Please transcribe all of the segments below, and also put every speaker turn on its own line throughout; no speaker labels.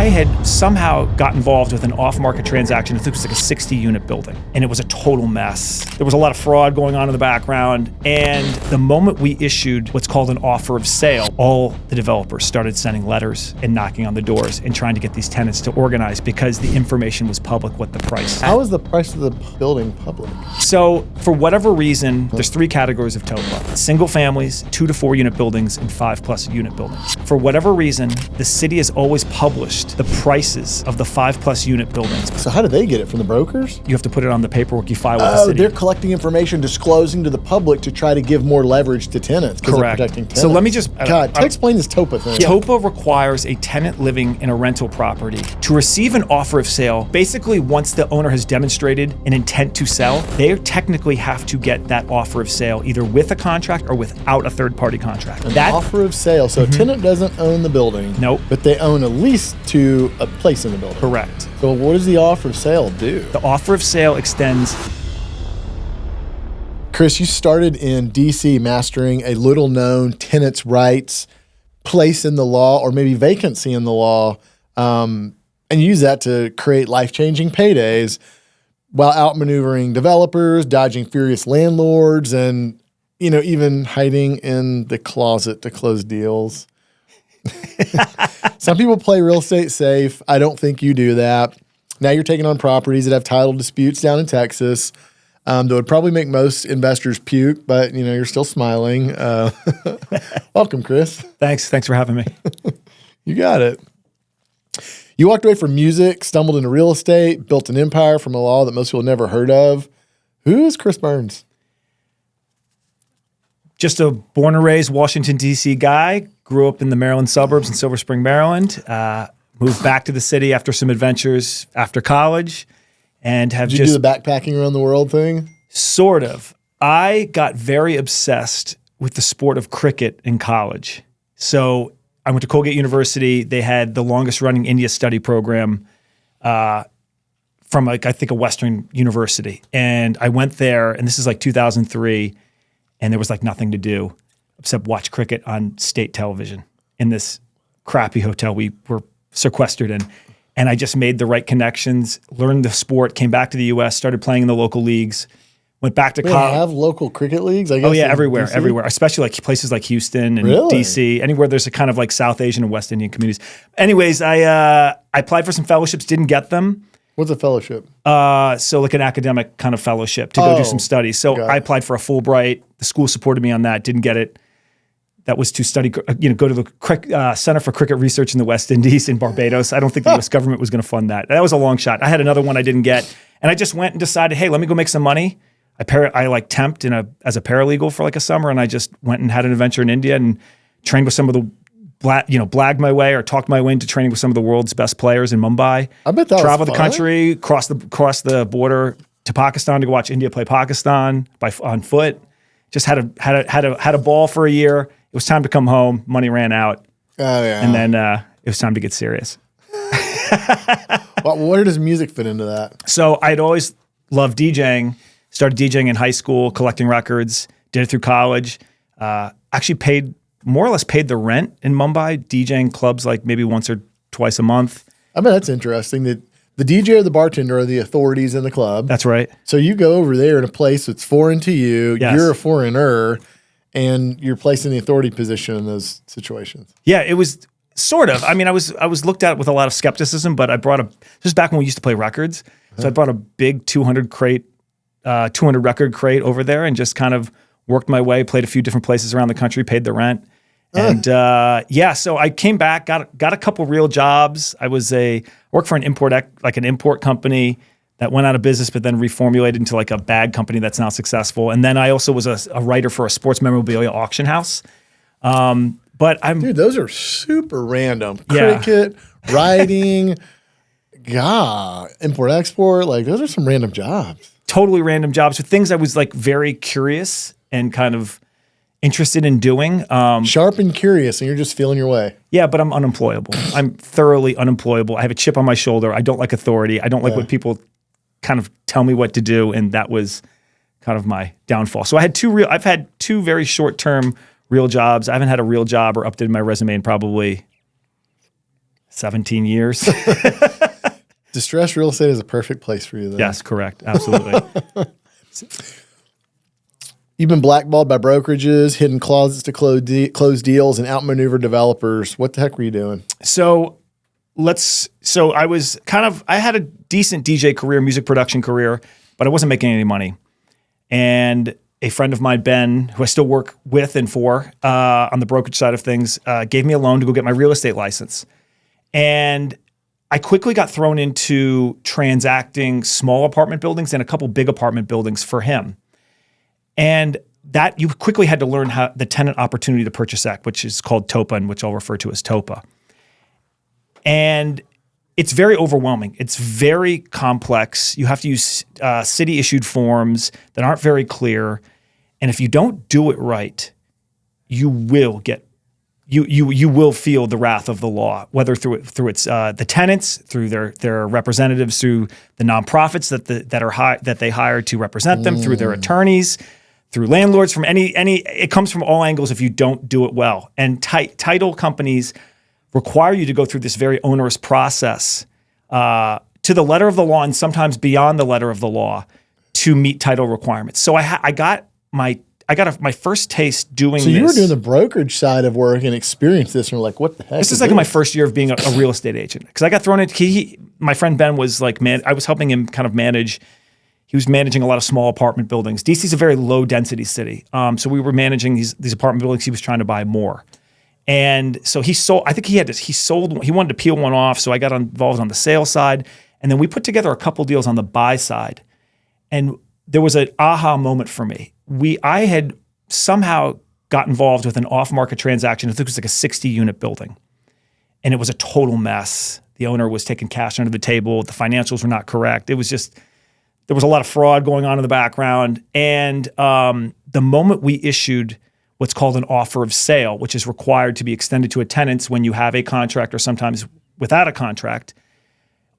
I had somehow got involved with an off-market transaction. I think it was like a 60-unit building, and it was a total mess. There was a lot of fraud going on in the background, and the moment we issued what's called an offer of sale, all the developers started sending letters and knocking on the doors and trying to get these tenants to organize because the information was public, what the price.
How is the price of the building public?
So for whatever reason, there's 3 categories of TOPA: single families, 2 to 4 unit buildings, and 5+ unit buildings. For whatever reason, the city has always published the prices of the 5+ unit buildings.
So how do they get it, from the brokers?
You have to put it on the paperwork you file with the city.
They're collecting information, disclosing to the public to try to give more leverage to tenants.
Correct.
They're protecting tenants.
So let me just...
explain this TOPA thing.
TOPA requires a tenant living in a rental property to receive an offer of sale. Basically, once the owner has demonstrated an intent to sell, they technically have to get that offer of sale either with a contract or without a third-party contract.
An offer of sale. So a tenant doesn't own the building.
Nope.
But they own a lease to a place in the building.
Correct.
So what does the offer of sale do?
The offer of sale extends...
Chris, you started in DC mastering a little-known tenants' rights, place in the law, or maybe vacancy in the law, and use that to create life-changing paydays while outmaneuvering developers, dodging furious landlords, and even hiding in the closet to close deals. Some people play real estate safe. I don't think you do that. Now you're taking on properties that have title disputes down in Texas. That would probably make most investors puke, but you're still smiling. Welcome, Chris.
Thanks for having me.
You got it. You walked away from music, stumbled into real estate, built an empire from a law that most people never heard of. Who is Chris Burns?
Just a born and raised Washington, D.C. guy. Grew up in the Maryland suburbs in Silver Spring, Maryland. Moved back to the city after some adventures after college. And have
Did you do the backpacking around the world thing?
Sort of. I got very obsessed with the sport of cricket in college. So I went to Colgate University. They had the longest running India study program from I think a Western university. And I went there, and this is like 2003, and there was like nothing to do except watch cricket on state television in this crappy hotel we were sequestered in. And I just made the right connections, learned the sport, came back to the U.S., started playing in the local leagues, went back to college.
They have local cricket leagues, I guess?
Oh, yeah, everywhere, especially like places like Houston and D.C., anywhere there's a kind of like South Asian and West Indian communities. Anyways, I applied for some fellowships, didn't get them.
What's a fellowship?
So like an academic kind of fellowship to go do some studies. So I applied for a Fulbright. The school supported me on that, didn't get it. That was to study, go to the Center for Cricket Research in the West Indies in Barbados. I don't think the U.S. government was going to fund that. That was a long shot. I had another one I didn't get. And I just went and decided, hey, let me go make some money. I like temped as a paralegal for like a summer, and I just went and had an adventure in India and trained with some of the, blagged my way or talked my way into training with some of the world's best players in Mumbai.
I bet that
Traveled
was
the country, crossed the border to Pakistan to go watch India play Pakistan on foot. Just had a ball for a year. It was time to come home. Money ran out.
Oh, yeah.
And then it was time to get serious.
Well, where does music fit into that?
So I'd always loved DJing. Started DJing in high school, collecting records. Did it through college. Actually more or less paid the rent in Mumbai, DJing clubs like maybe once or twice a month.
I mean, that's interesting. The DJ or the bartender are the authorities in the club.
That's right.
So you go over there in a place that's foreign to you.
Yes.
You're a foreigner. And you're placed in the authority position in those situations.
Yeah, it was sort of. I mean, I was looked at with a lot of skepticism, but I brought just back when we used to play records. So I brought a big 200 record crate over there and just kind of worked my way, played a few different places around the country, paid the rent. And so I came back, got a couple real jobs. I worked for an import company that went out of business, but then reformulated into like a bag company that's now successful. And then I also was a writer for a sports memorabilia auction house.
Dude, those are super random.
Yeah.
Cricket, writing, import export. Like those are some random jobs.
Totally random jobs with things I was like very curious and kind of interested in doing.
Sharp and curious, and you're just feeling your way.
Yeah, but I'm unemployable. I'm thoroughly unemployable. I have a chip on my shoulder. I don't like authority. I don't like what people kind of tell me what to do, and that was kind of my downfall. So I've had two very short-term real jobs. I haven't had a real job or updated my resume in probably 17 years.
Distressed real estate is a perfect place for you then.
Yes, correct. Absolutely.
You've been blackballed by brokerages, hidden closets to close deals, and outmaneuver developers. What the heck were you doing?
So I had a decent DJ career, music production career, but I wasn't making any money. And a friend of mine, Ben, who I still work with and for on the brokerage side of things, gave me a loan to go get my real estate license. And I quickly got thrown into transacting small apartment buildings and a couple big apartment buildings for him. And that you quickly had to learn how the Tenant Opportunity to Purchase Act, which is called TOPA, and which I'll refer to as TOPA. And it's very overwhelming. It's very complex. You have to use city-issued forms that aren't very clear. And if you don't do it right, you will get you will feel the wrath of the law, whether through its the tenants, through their representatives, through the nonprofits that they hire to represent them, through their attorneys, through landlords, from any. It comes from all angles if you don't do it well. And title companies require you to go through this very onerous process to the letter of the law, and sometimes beyond the letter of the law, to meet title requirements. So I got my first taste doing this.
So you were doing the brokerage side of work and experienced this, and you're like, what the heck?
This is like my first year of being a real estate agent, because I got thrown into. My friend Ben was like, I was helping him kind of manage. He was managing a lot of small apartment buildings. DC's a very low density city, so we were managing these apartment buildings. He was trying to buy more. And so he sold, I think he wanted to peel one off. So I got involved on the sales side. And then we put together a couple deals on the buy side. And there was an aha moment for me. I had somehow got involved with an off-market transaction. I think it was like a 60-unit building. And it was a total mess. The owner was taking cash under the table. The financials were not correct. It was just, there was a lot of fraud going on in the background. And the moment we issued what's called an offer of sale, which is required to be extended to a tenant when you have a contract or sometimes without a contract,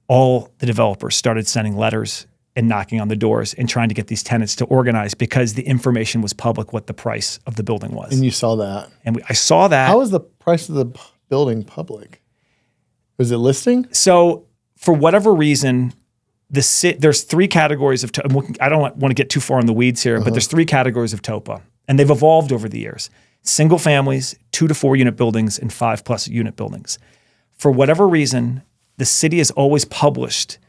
all the developers started sending letters and knocking on the doors and trying to get these tenants to organize, because the information was public, what the price of the building was.
And you saw that.
And I saw that.
How was the price of the building public? Was it listing?
So for whatever reason, there's three categories of, I don't want to get too far in the weeds here, but there's three categories of TOPA. And they've evolved over the years. Single families, 2 to 4 unit buildings, and 5+ unit buildings. For whatever reason, the city has always published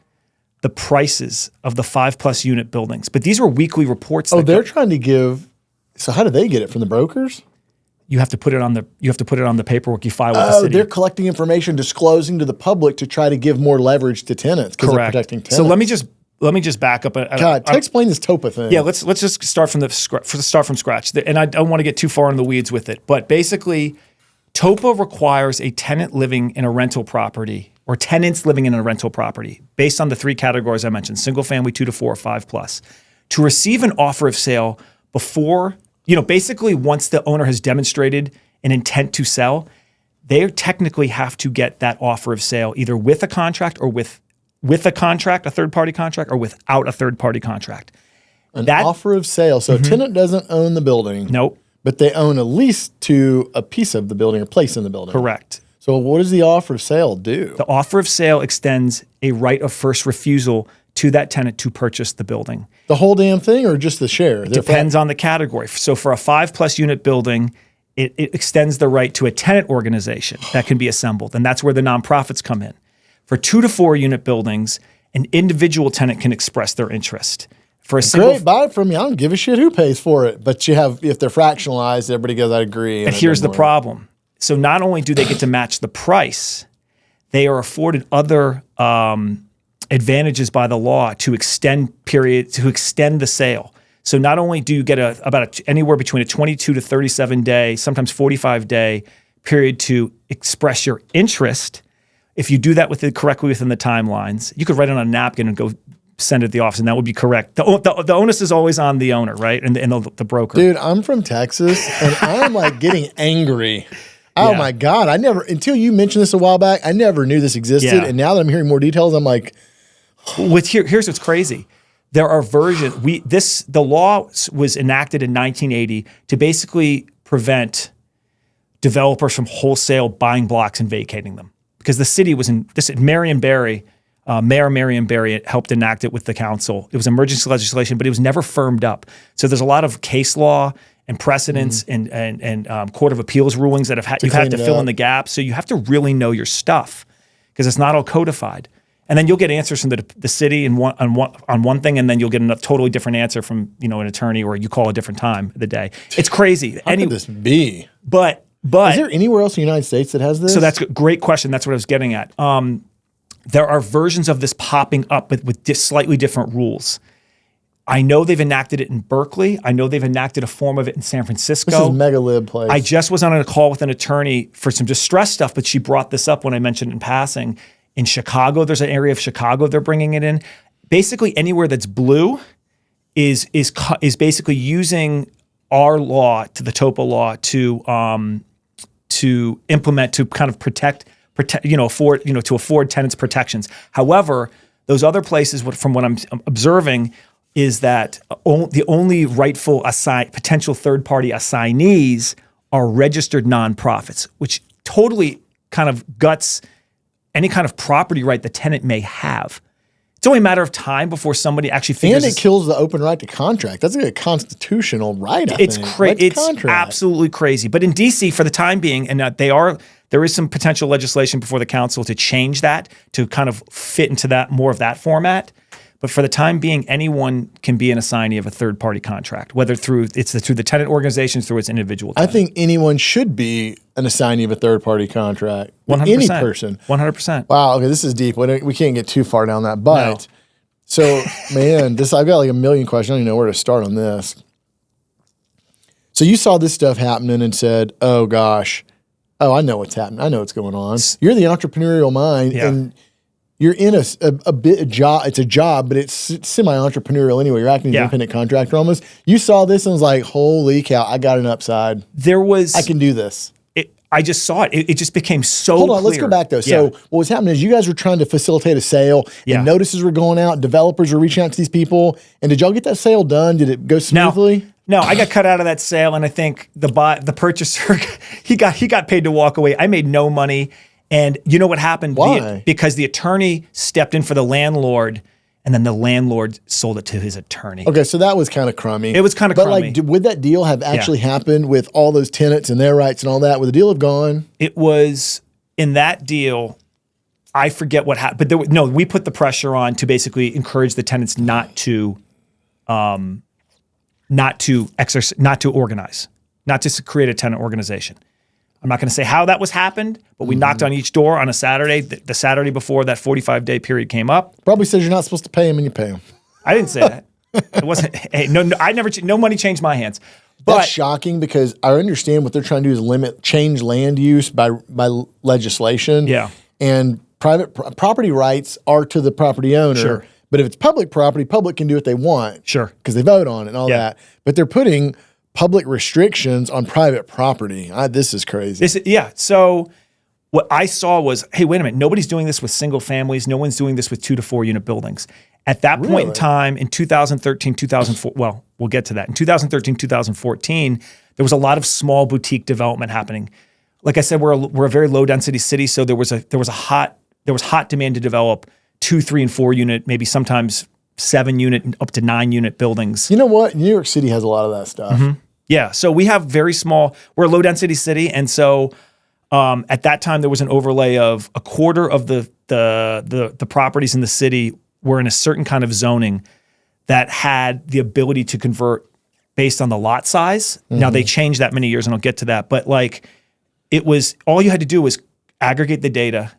the prices of the 5+ unit buildings. But these were weekly reports.
Oh, they're trying to give. So how do they get it from the brokers?
You have to put it on the paperwork you file with the city.
They're collecting information, disclosing to the public to try to give more leverage to tenants because they're protecting tenants.
So let me just back up.
Explain this TOPA thing.
Yeah, let's just start from scratch. And I don't want to get too far in the weeds with it. But basically, TOPA requires a tenant living in a rental property, or tenants living in a rental property, based on the three categories I mentioned: single family, 2 to 4, 5+, to receive an offer of sale before, basically once the owner has demonstrated an intent to sell, they technically have to get that offer of sale either with a contract or with a contract, a third-party contract, or without a third-party contract.
An offer of sale. So a tenant doesn't own the building.
Nope.
But they own a lease to a piece of the building or place in the building.
Correct.
So what does the offer of sale do?
The offer of sale extends a right of first refusal to that tenant to purchase the building.
The whole damn thing, or just the share?
It depends on the category. So for a 5+ unit building, it extends the right to a tenant organization that can be assembled. And that's where the nonprofits come in. For 2 to 4 unit buildings, an individual tenant can express their interest. For a
great, buy it from me. I don't give a shit who pays for it. But if they're fractionalized, everybody goes, I agree.
And here's the problem. So not only do they get to match the price, they are afforded other advantages by the law to extend the sale. So not only do you get anywhere between a 22 to 37 day, sometimes 45 day period to express your interest. If you do that correctly within the timelines, you could write it on a napkin and go send it to the office, and that would be correct. The onus is always on the owner, right? And the broker.
Dude, I'm from Texas, and I'm like getting angry. Oh my God. Until you mentioned this a while back, I never knew this existed. Yeah. And now that I'm hearing more details, I'm like,
here's what's crazy. There are versions. The law was enacted in 1980 to basically prevent developers from wholesale buying blocks and vacating them. because the city was in this. Marion Barry, Mayor Marion Barry helped enact it with the council. It was emergency legislation, but it was never firmed up. So there's a lot of case law and precedents and Court of Appeals rulings that you've had to fill in the gaps. So you have to really know your stuff because it's not all codified. And then you'll get answers from the city on one thing, and then you'll get a totally different answer from an attorney, or you call a different time of the day. It's crazy.
How could this be?
But
is there anywhere else in the United States that has this?
So that's a great question. That's what I was getting at. There are versions of this popping up with slightly different rules. I know they've enacted it in Berkeley. I know they've enacted a form of it in San Francisco.
This is megalib place.
I just was on a call with an attorney for some distress stuff, but she brought this up when I mentioned it in passing. In Chicago, there's an area of Chicago they're bringing it in. Basically, anywhere that's blue is basically using our law, to the TOPA law, to implement, to kind of afford tenants protections. However, those other places, from what I'm observing, is that the only rightful potential third-party assignees are registered nonprofits, which totally kind of guts any kind of property right the tenant may have. It's only a matter of time before somebody actually figures.
And it kills the open right to contract. That's like a constitutional right.
It's crazy. It's absolutely crazy. But in DC, for the time being, and there is some potential legislation before the council to change that to kind of fit into that more of that format. But for the time being, anyone can be an assignee of a third-party contract, whether through the tenant organizations, through its individual tenant.
I think anyone should be an assignee of a third-party contract.
100%.
Any person.
100%.
Wow. Okay, this is deep. We can't get too far down that. But so, man, I've got like a million questions. I don't even know where to start on this. So you saw this stuff happening and said, "Oh gosh, I know what's happening. I know what's going on." You're the entrepreneurial mind, and you're in a job. It's a job, but it's semi-entrepreneurial anyway. You're acting as an independent contractor almost. You saw this and was like, "Holy cow! I got an upside. I can do this."
I just saw it. It just became so
Hold on,
clear.
let's go back though. So what was happening is you guys were trying to facilitate a sale, and notices were going out, and developers were reaching out to these people. And did y'all get that sale done? Did it go smoothly?
No, I got cut out of that sale, and I think the purchaser he got paid to walk away. I made no money. And you know what happened?
Why?
Because the attorney stepped in for the landlord, and then the landlord sold it to his attorney.
Okay, so that was kind of crummy.
It was kind of crummy.
But would that deal have actually happened with all those tenants and their rights and all that? Would the deal have gone?
It was in that deal. I forget what happened, but we put the pressure on to basically encourage the tenants not to organize, not to create a tenant organization. I'm not going to say how that happened, but we knocked on each door on a Saturday. The Saturday before that 45-day period came up.
Probably says you're not supposed to pay them, and you pay them.
I didn't say that. It wasn't. Hey, no money changed my hands. But
that's shocking because I understand what they're trying to do is change land use by legislation.
Yeah.
And private property rights are to the property owner.
Sure.
But if it's public property, public can do what they want.
Sure.
Because they vote on it and all that. But they're putting public restrictions on private property. This is crazy.
So what I saw was, hey, wait a minute. Nobody's doing this with single families. No one's doing this with 2 to 4 unit buildings. At that point in time, in 2013, 2004, well, we'll get to that. In 2013, 2014, there was a lot of small boutique development happening. Like I said, we're a very low density city, so there was hot demand to develop 2, 3, and 4 unit, maybe sometimes 7 unit and up to 9 unit buildings.
You know what? New York City has a lot of that stuff.
Mm-hmm. Yeah. So we have we're a low density city. And so at that time there was an overlay of a quarter of the properties in the city were in a certain kind of zoning that had the ability to convert based on the lot size. Mm-hmm. Now they changed that many years and I'll get to that. But it was, all you had to do was aggregate the data,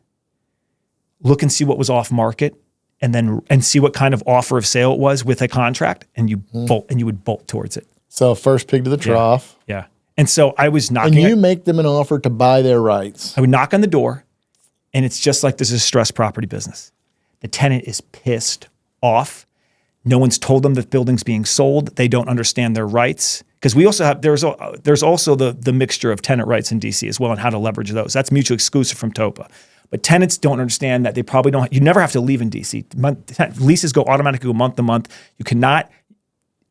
look and see what was off market, and see what kind of offer of sale it was with a contract, and you would bolt towards it.
So first pig to the trough.
Yeah. And so I was knocking.
And you make them an offer to buy their rights.
I would knock on the door, and it's just like this is a distressed property business. The tenant is pissed off. No one's told them the building's being sold. They don't understand their rights. Because we also have, there's also the mixture of tenant rights in DC as well and how to leverage those. That's mutually exclusive from TOPA. But tenants don't understand that they probably don't, you never have to leave in DC. Leases go automatically month to month. You cannot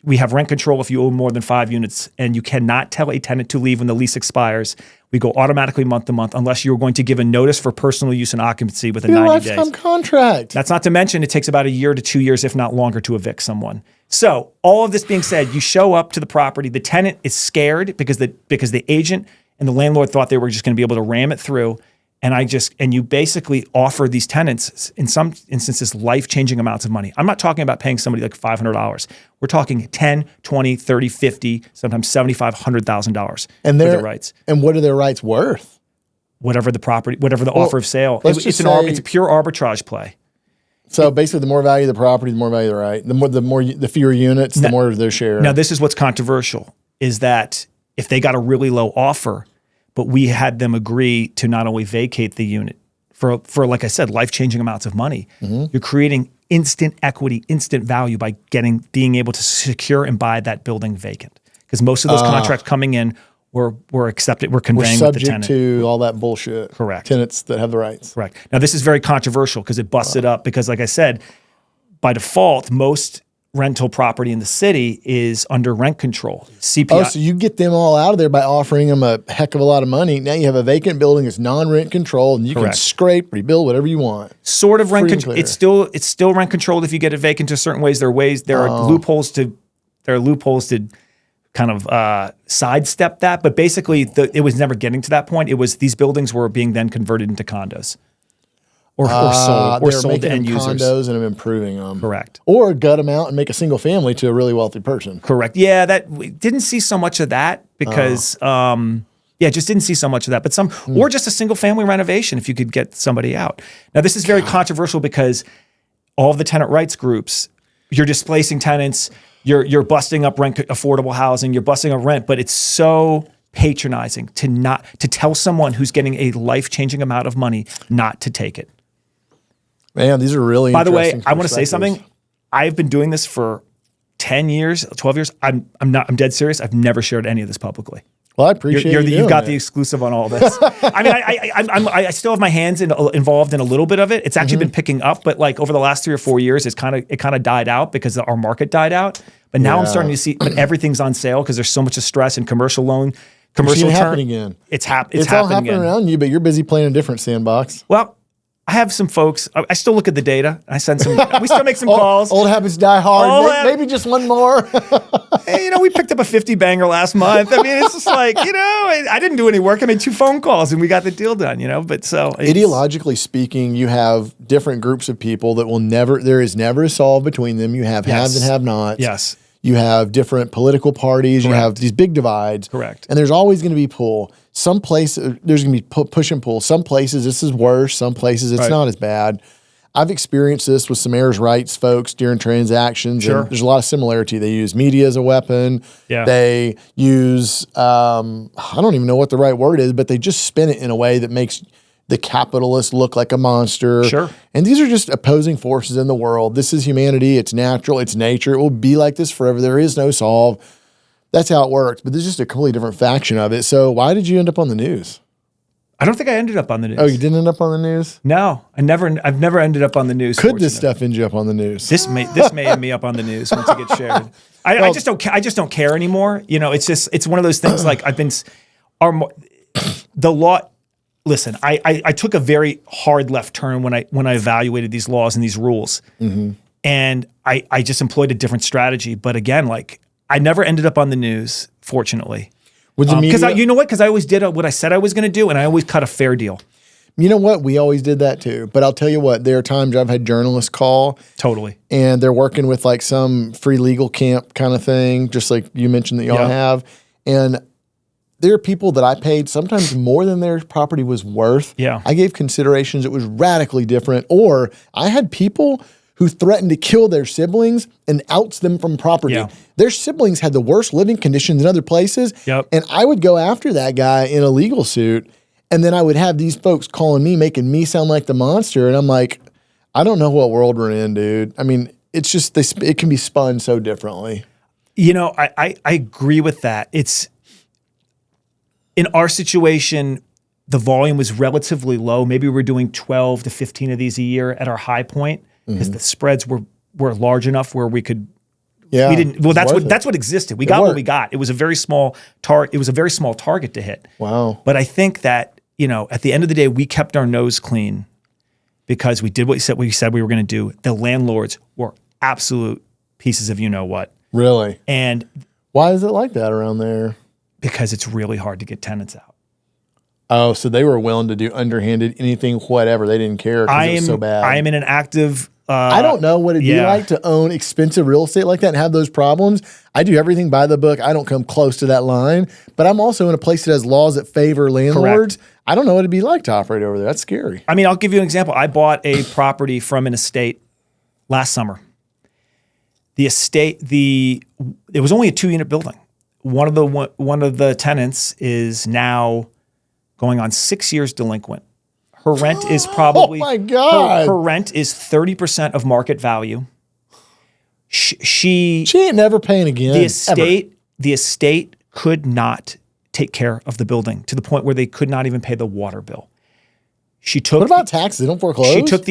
We have rent control if you own more than 5 units, and you cannot tell a tenant to leave when the lease expires. We go automatically month to month unless you're going to give a notice for personal use and occupancy within 90 days.
Lifetime contract.
That's not to mention it takes about a year to 2 years, if not longer, to evict someone. So all of this being said, you show up to the property. The tenant is scared because the agent and the landlord thought they were just going to be able to ram it through. And you basically offer these tenants, in some instances, life-changing amounts of money. I'm not talking about paying somebody like $500. We're talking $10, $20, $30, $50, sometimes $75,000, $100,000 for their rights.
And what are their rights worth?
Whatever the property, whatever the offer of sale. It's a pure arbitrage play.
So basically, the more value of the property, the more value of the right. The fewer units, the more their share.
Now, this is what's controversial, is that if they got a really low offer, but we had them agree to not only vacate the unit for like I said, life-changing amounts of money, you're creating instant equity, instant value by being able to secure and buy that building vacant. Because most of those contracts coming in were accepted, were conveying with the tenant.
Subject to all that bullshit.
Correct.
Tenants that have the rights.
Correct. Now, this is very controversial because it busts it up because, like I said, by default, most rental property in the city is under rent control. CPI.
Oh, so you get them all out of there by offering them a heck of a lot of money. Now you have a vacant building that's non-rent controlled, and you can scrape, rebuild, whatever you want.
Sort of rent control. It's still rent controlled if you get it vacant to certain ways. There are loopholes to kind of sidestep that, but basically it was never getting to that point. It was these buildings were being then converted into condos. Or sold to end users.
Condos and improving them.
Correct.
Or gut them out and make a single family to a really wealthy person.
Correct. Yeah, we didn't see so much of that because, just didn't see so much of that. But or just a single family renovation if you could get somebody out. Now, this is very controversial because all of the tenant rights groups, you're displacing tenants, you're busting up affordable housing, you're busting up rent, but it's so patronizing to tell someone who's getting a life-changing amount of money not to take it.
Man, these are really
By the way, I want to say something. I've been doing this for 10 years, 12 years. I'm dead serious. I've never shared any of this publicly.
Well, I appreciate
you've got the exclusive on all this. I mean, I still have my hands involved in a little bit of it. It's actually been picking up, but like over the last 3 or 4 years, it kind of died out because our market died out. But now I'm starting to see, but everything's on sale because there's so much of stress in commercial loan. Commercial
it's happening again.
It's
all happening around you, but you're busy playing a different sandbox.
Well, I have some folks. I still look at the data. I send some. We still make some calls.
Old habits die hard. Maybe just one more.
Hey, we picked up a 50 banger last month. I mean, it's just like I didn't do any work. I made 2 phone calls and we got the deal done. But so
ideologically speaking, you have different groups of people that will never. There is never a solve between them. You have haves and have-nots.
Yes.
You have different political parties.
Correct.
You have these big divides.
Correct.
And there's always going to be pull. Some places, there's going to be push and pull. Some places, this is worse. Some places, it's not as bad. I've experienced this with some heirs rights folks during transactions.
Sure.
And there's a lot of similarity. They use media as a weapon.
Yeah.
They use, I don't even know what the right word is, but they just spin it in a way that makes the capitalist look like a monster.
Sure.
And these are just opposing forces in the world. This is humanity. It's natural. It's nature. It will be like this forever. There is no solve. That's how it works. But there's just a completely different faction of it. So why did you end up on the news?
I don't think I ended up on the news.
Oh, you didn't end up on the news?
No, I've never ended up on the news.
Could this stuff end you up on the news?
This may end me up on the news once it gets shared. I just don't care anymore. It's one of those things like the law. Listen, I took a very hard left turn when I evaluated these laws and these rules, and I just employed a different strategy. But again, I never ended up on the news, fortunately, because you know what? Because I always did what I said I was going to do, and I always cut a fair deal.
You know what? We always did that too. But I'll tell you what, there are times I've had journalists call.
Totally.
And they're working with some free legal camp kind of thing, just like you mentioned that y'all have. And there are people that I paid sometimes more than their property was worth.
Yeah.
I gave considerations that was radically different. Or I had people who threatened to kill their siblings and outs them from property.
Yeah.
Their siblings had the worst living conditions in other places.
Yep.
And I would go after that guy in a legal suit. And then I would have these folks calling me, making me sound like the monster. And I'm like, I don't know what world we're in, dude. I mean, it's just, it can be spun so differently.
I agree with that. It's, in our situation, the volume was relatively low. Maybe we're doing 12 to 15 of these a year at our high point because the spreads were large enough where we could
Yeah,
We didn't. Well,
it's worth it.
that's what existed. We got what
worked.
we got. It was a very small target. It was a very small target to hit.
Wow.
But I think that, at the end of the day, we kept our nose clean because we did what we said we were going to do. The landlords were absolute pieces of what.
Really?
And
Why is it like that around there?
because it's really hard to get tenants out.
Oh, so they were willing to do underhanded anything, whatever. They didn't care because it was so bad.
I am in an active.
I don't know what it'd be like to own expensive real estate like that and have those problems. I do everything by the book. I don't come close to that line, but I'm also in a place that has laws that favor landlords.
Correct.
I don't know what it'd be like to operate over there. That's scary.
I mean, I'll give you an example. I bought a property from an estate last summer. The estate, it was only a 2-unit building. One of the tenants is now going on 6 years delinquent. Her rent is probably
oh my God.
Her rent is 30% of market value. She
ain't never paying again.
The estate could not take care of the building to the point where they could not even pay the water bill.
What about taxes? They don't foreclose?
She took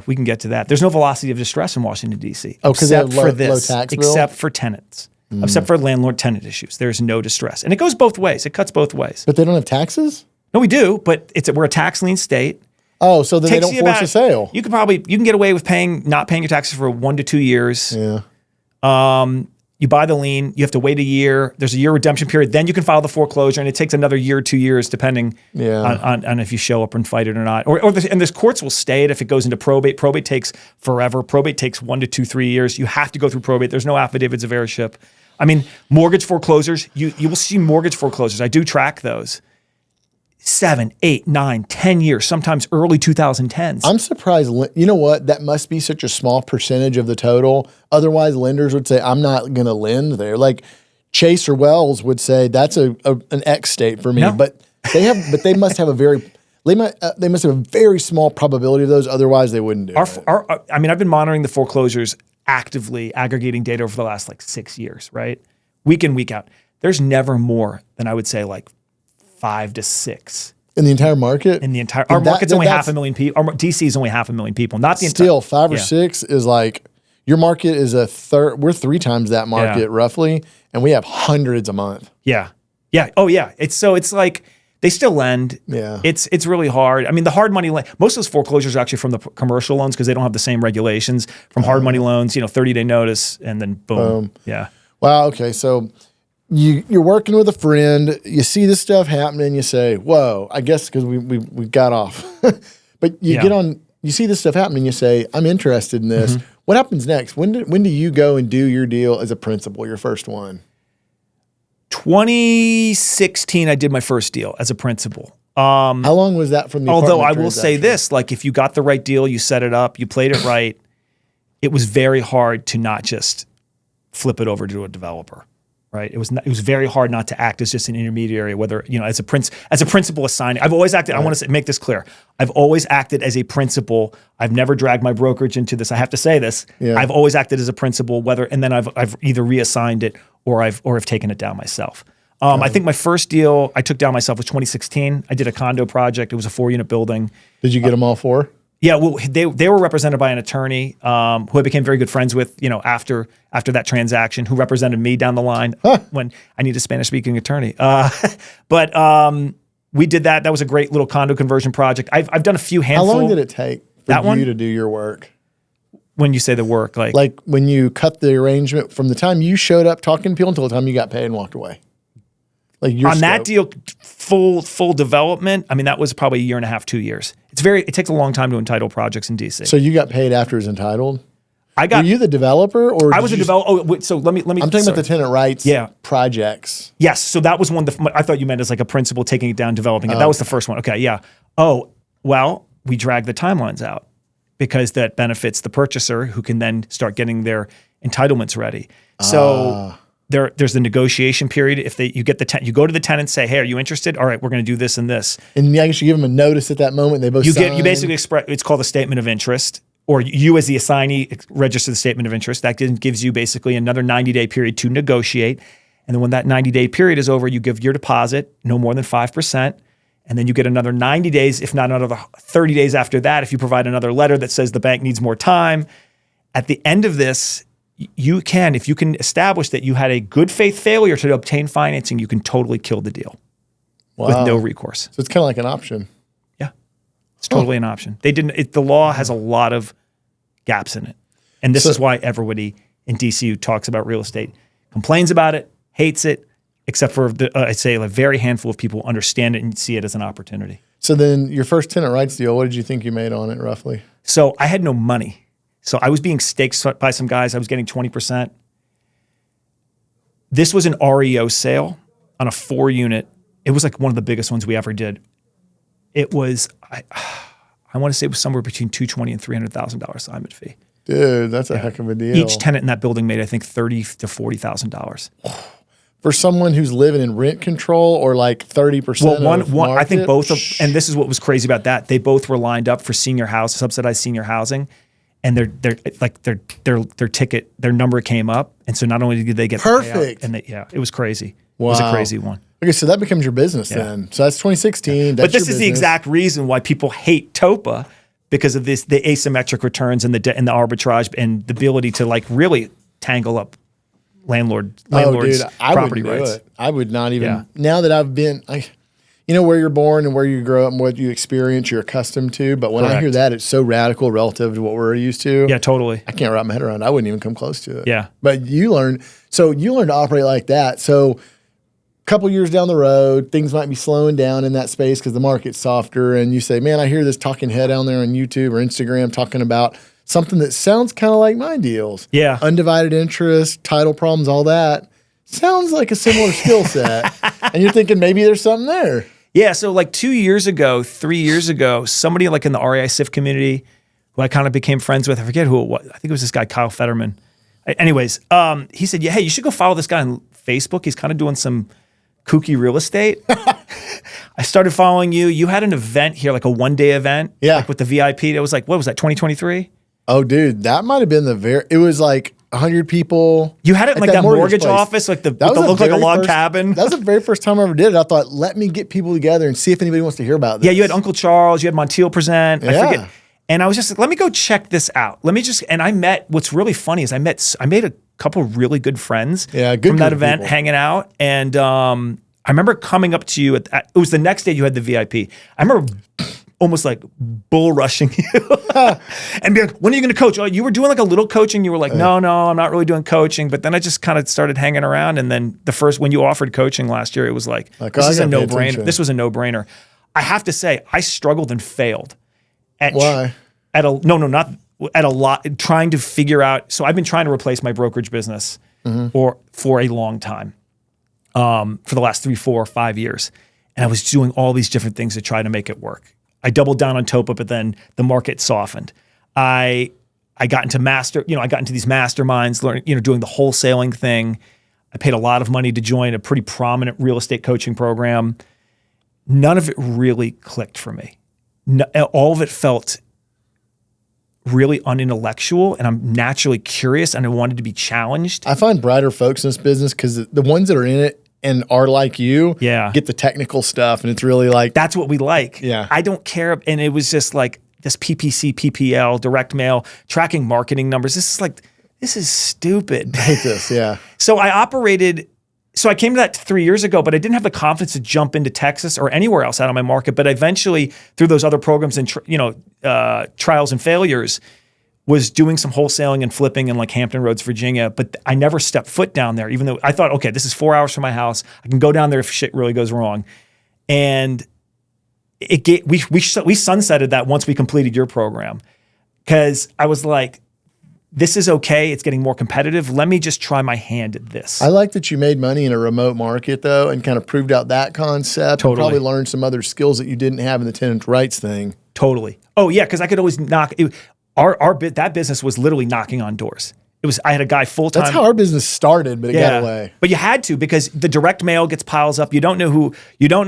we can get to that. There's no velocity of distress in Washington, D.C.
Oh, because they have low tax bill?
Except for tenants. Except for landlord-tenant issues. There's no distress. And it goes both ways. It cuts both ways.
But they don't have taxes?
No, we do, but we're a tax lien state.
Oh, so then they don't force a sale.
You can get away with not paying your taxes for 1 to 2 years.
Yeah.
You buy the lien, you have to wait a year. There's a year redemption period. Then you can file the foreclosure, and it takes another year, 2 years, depending on if you show up and fight it or not. And there's courts will stay it if it goes into probate. Probate takes forever. Probate takes 1 to 2, 3 years. You have to go through probate. There's no affidavits of heirship. I mean, mortgage foreclosures, you will see mortgage foreclosures. I do track those. 7, 8, 9, 10 years, sometimes early 2010s.
I'm surprised. You know what? That must be such a small percentage of the total. Otherwise, lenders would say, I'm not going to lend there. Like Chase or Wells would say, that's an X state for me.
No.
But they must have a very small probability of those. Otherwise, they wouldn't do it.
I've been monitoring the foreclosures actively, aggregating data over the last 6 years, right? Week in, week out. There's never more than I would say 5 to 6
in the entire market.
Our market's only 500,000 people. Our DC is only 500,000 people. Not the entire.
Still, 5 or 6 is your market is a third. We're 3 times that market roughly, and we have hundreds a month.
Yeah. Oh yeah. It's like they still lend.
Yeah.
It's really hard. I mean, the hard money most of those foreclosures are actually from the commercial loans because they don't have the same regulations from hard money loans. 30-day notice and then boom. Yeah.
Wow. Okay. So you're working with a friend. You see this stuff happening. You say, "Whoa!" I guess because we got off, but you get on. You see this stuff happening. You say, "I'm interested in this." Mm-hmm. What happens next? When do you go and do your deal as a principal? Your first one.
2016, I did my first deal as a principal.
How long was that from the
Although I
apartment
will say this, if you got the right deal, you set it up, you played it right, it was very hard to not just flip it over to a developer, right? It was very hard not to act as just an intermediary, whether, as a principal assigning. I've always acted, right. I want to make this clear. I've always acted as a principal. I've never dragged my brokerage into this. I have to say this. Yeah. I've always acted as a principal, and then I've either reassigned it or I've taken it down myself. I think my first deal I took down myself was 2016. I did a condo project. It was a 4-unit building.
Did you get them all 4?
Yeah, well, they were represented by an attorney who I became very good friends with, after that transaction, who represented me down the line when I need a Spanish-speaking attorney. But we did that. That was a great little condo conversion project. I've done a few handful.
How long did it take for you to do your work?
When you say the work,
like when you cut the arrangement from the time you showed up talking to people until the time you got paid and walked away. On
that deal, full development. I mean, that was probably 1.5 years, 2 years. It takes a long time to entitle projects in DC.
So you got paid after it was entitled?
Were
you the developer or?
I was a developer. So let me.
I'm talking about the tenant rights. Projects.
Yes. So that was one. I thought you meant as a principal taking it down, developing it. That was the first one. Okay. Yeah. Oh well, we drag the timelines out because that benefits the purchaser who can then start getting their entitlements ready. So. There's the negotiation period. If you go to the tenant, say, "Hey, are you interested? All right, we're going to do this and this."
And I guess you give them a notice at that moment. They both sign.
You basically express. It's called a statement of interest, or you as the assignee register the statement of interest. That gives you basically another 90-day period to negotiate. And then when that 90-day period is over, you give your deposit, no more than 5%, and then you get another 90 days, if not another 30 days after that, if you provide another letter that says the bank needs more time. At the end of this, you can, if you can establish that you had a good faith failure to obtain financing, you can totally kill the deal with no recourse.
So it's kind of like an option.
Yeah, it's totally an option. The law has a lot of gaps in it. And this is why everybody in DC who talks about real estate complains about it, hates it, except for, I'd say, a very handful of people understand it and see it as an opportunity.
So then your first tenant rights deal, what did you think you made on it roughly?
So I had no money. So I was being staked by some guys. I was getting 20%. This was an REO sale on a 4-unit. It was like one of the biggest ones we ever did. It was, I want to say it was somewhere between $220,000 and $300,000 assignment fee.
Dude, that's a heck of a deal.
Each tenant in that building made, I think, $30,000 to $40,000.
For someone who's living in rent control or like 30%
one, I think both of, and this is what was crazy about that. They both were lined up for subsidized senior housing, and their number came up, and so not only did they get
perfect,
the payout, and it was crazy. Wow. It was a crazy one.
Okay, so that becomes your business then. So that's 2016. That's
but this is the exact reason why people hate TOPA, because of the asymmetric returns and the arbitrage and the ability to like really tangle up landlords' property rights.
I would not even, now that I've been, where you're born and where you grow up and what you experience, you're accustomed to. But when I hear that, it's so radical relative to what we're used to.
Yeah, totally.
I can't wrap my head around it. I wouldn't even come close to it.
Yeah.
But you learn to operate like that. So a couple years down the road, things might be slowing down in that space because the market's softer. And you say, man, I hear this talking head down there on YouTube or Instagram talking about something that sounds kind of like my deals.
Yeah.
Undivided interest, title problems, all that. Sounds like a similar skill set. And you're thinking maybe there's something there.
Yeah. So like 3 years ago, somebody like in the REI SIF community who I kind of became friends with, I forget who it was. I think it was this guy, Kyle Fetterman. Anyways, he said, hey, you should go follow this guy on Facebook. He's kind of doing some kooky real estate. I started following you. You had an event here, like a one-day event.
Yeah.
Like with the VIP. It was like, what was that, 2023?
Oh, dude, that might have been it was like 100 people.
You had it in like that mortgage office, like that looked like a log cabin.
That was the very first time I ever did it. I thought, let me get people together and see if anybody wants to hear about this.
Yeah, you had Uncle Charles, you had Montiel present.
Yeah.
I forget. And I was just like, let me go check this out. And I met, what's really funny is I made a couple really good friends from that event, hanging out. And I remember coming up to you it was the next day you had the VIP. I remember almost like bull rushing you and be like, when are you going to coach? Oh, you were doing like a little coaching. You were like, no, I'm not really doing coaching. But then I just kind of started hanging around. And then when you offered coaching last year, it was like this is a no-brainer. This was a no-brainer. I have to say, I struggled and failed.
Why?
At a lot, trying to figure out. So I've been trying to replace my brokerage business for a long time, for the last 3, 4, 5 years. And I was doing all these different things to try to make it work. I doubled down on TOPA, but then the market softened. I got into these masterminds, learning, doing the wholesaling thing. I paid a lot of money to join a pretty prominent real estate coaching program. None of it really clicked for me. All of it felt really unintellectual, and I'm naturally curious and I wanted to be challenged.
I find brighter folks in this business because the ones that are in it and are like you get the technical stuff, and it's really like
that's what we like.
Yeah,
I don't care, and it was just like this PPC, PPL, direct mail, tracking marketing numbers. This is stupid.
I hate this. Yeah.
So I came to that 3 years ago, but I didn't have the confidence to jump into Texas or anywhere else out of my market. But eventually, through those other programs and trials and failures, was doing some wholesaling and flipping in like Hampton Roads, Virginia. But I never stepped foot down there, even though I thought, okay, this is 4 hours from my house. I can go down there if shit really goes wrong. And we sunsetted that once we completed your program, because I was like, this is okay. It's getting more competitive. Let me just try my hand at this.
I like that you made money in a remote market, though, and kind of proved out that concept.
Totally.
And probably learned some other skills that you didn't have in the tenant rights thing.
Totally. Oh, yeah, because I could always that business was literally knocking on doors. I had a guy full-time.
That's how our business started, but it got away.
But you had to, because the direct mail piles up. You don't know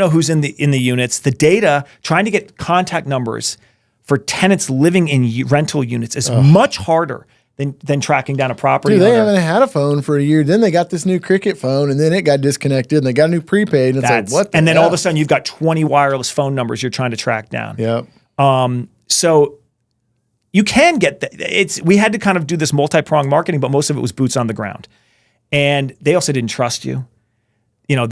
who's in the units. The data, trying to get contact numbers for tenants living in rental units is much harder than tracking down a property.
Dude, they haven't had a phone for a year. Then they got this new Cricket phone, and then it got disconnected, and they got a new prepaid. And it's like, what the
And then
hell?
all of a sudden, you've got 20 wireless phone numbers you're trying to track down.
Yep.
So, you can get we had to kind of do this multi-pronged marketing, but most of it was boots on the ground. And they also didn't trust you. You know,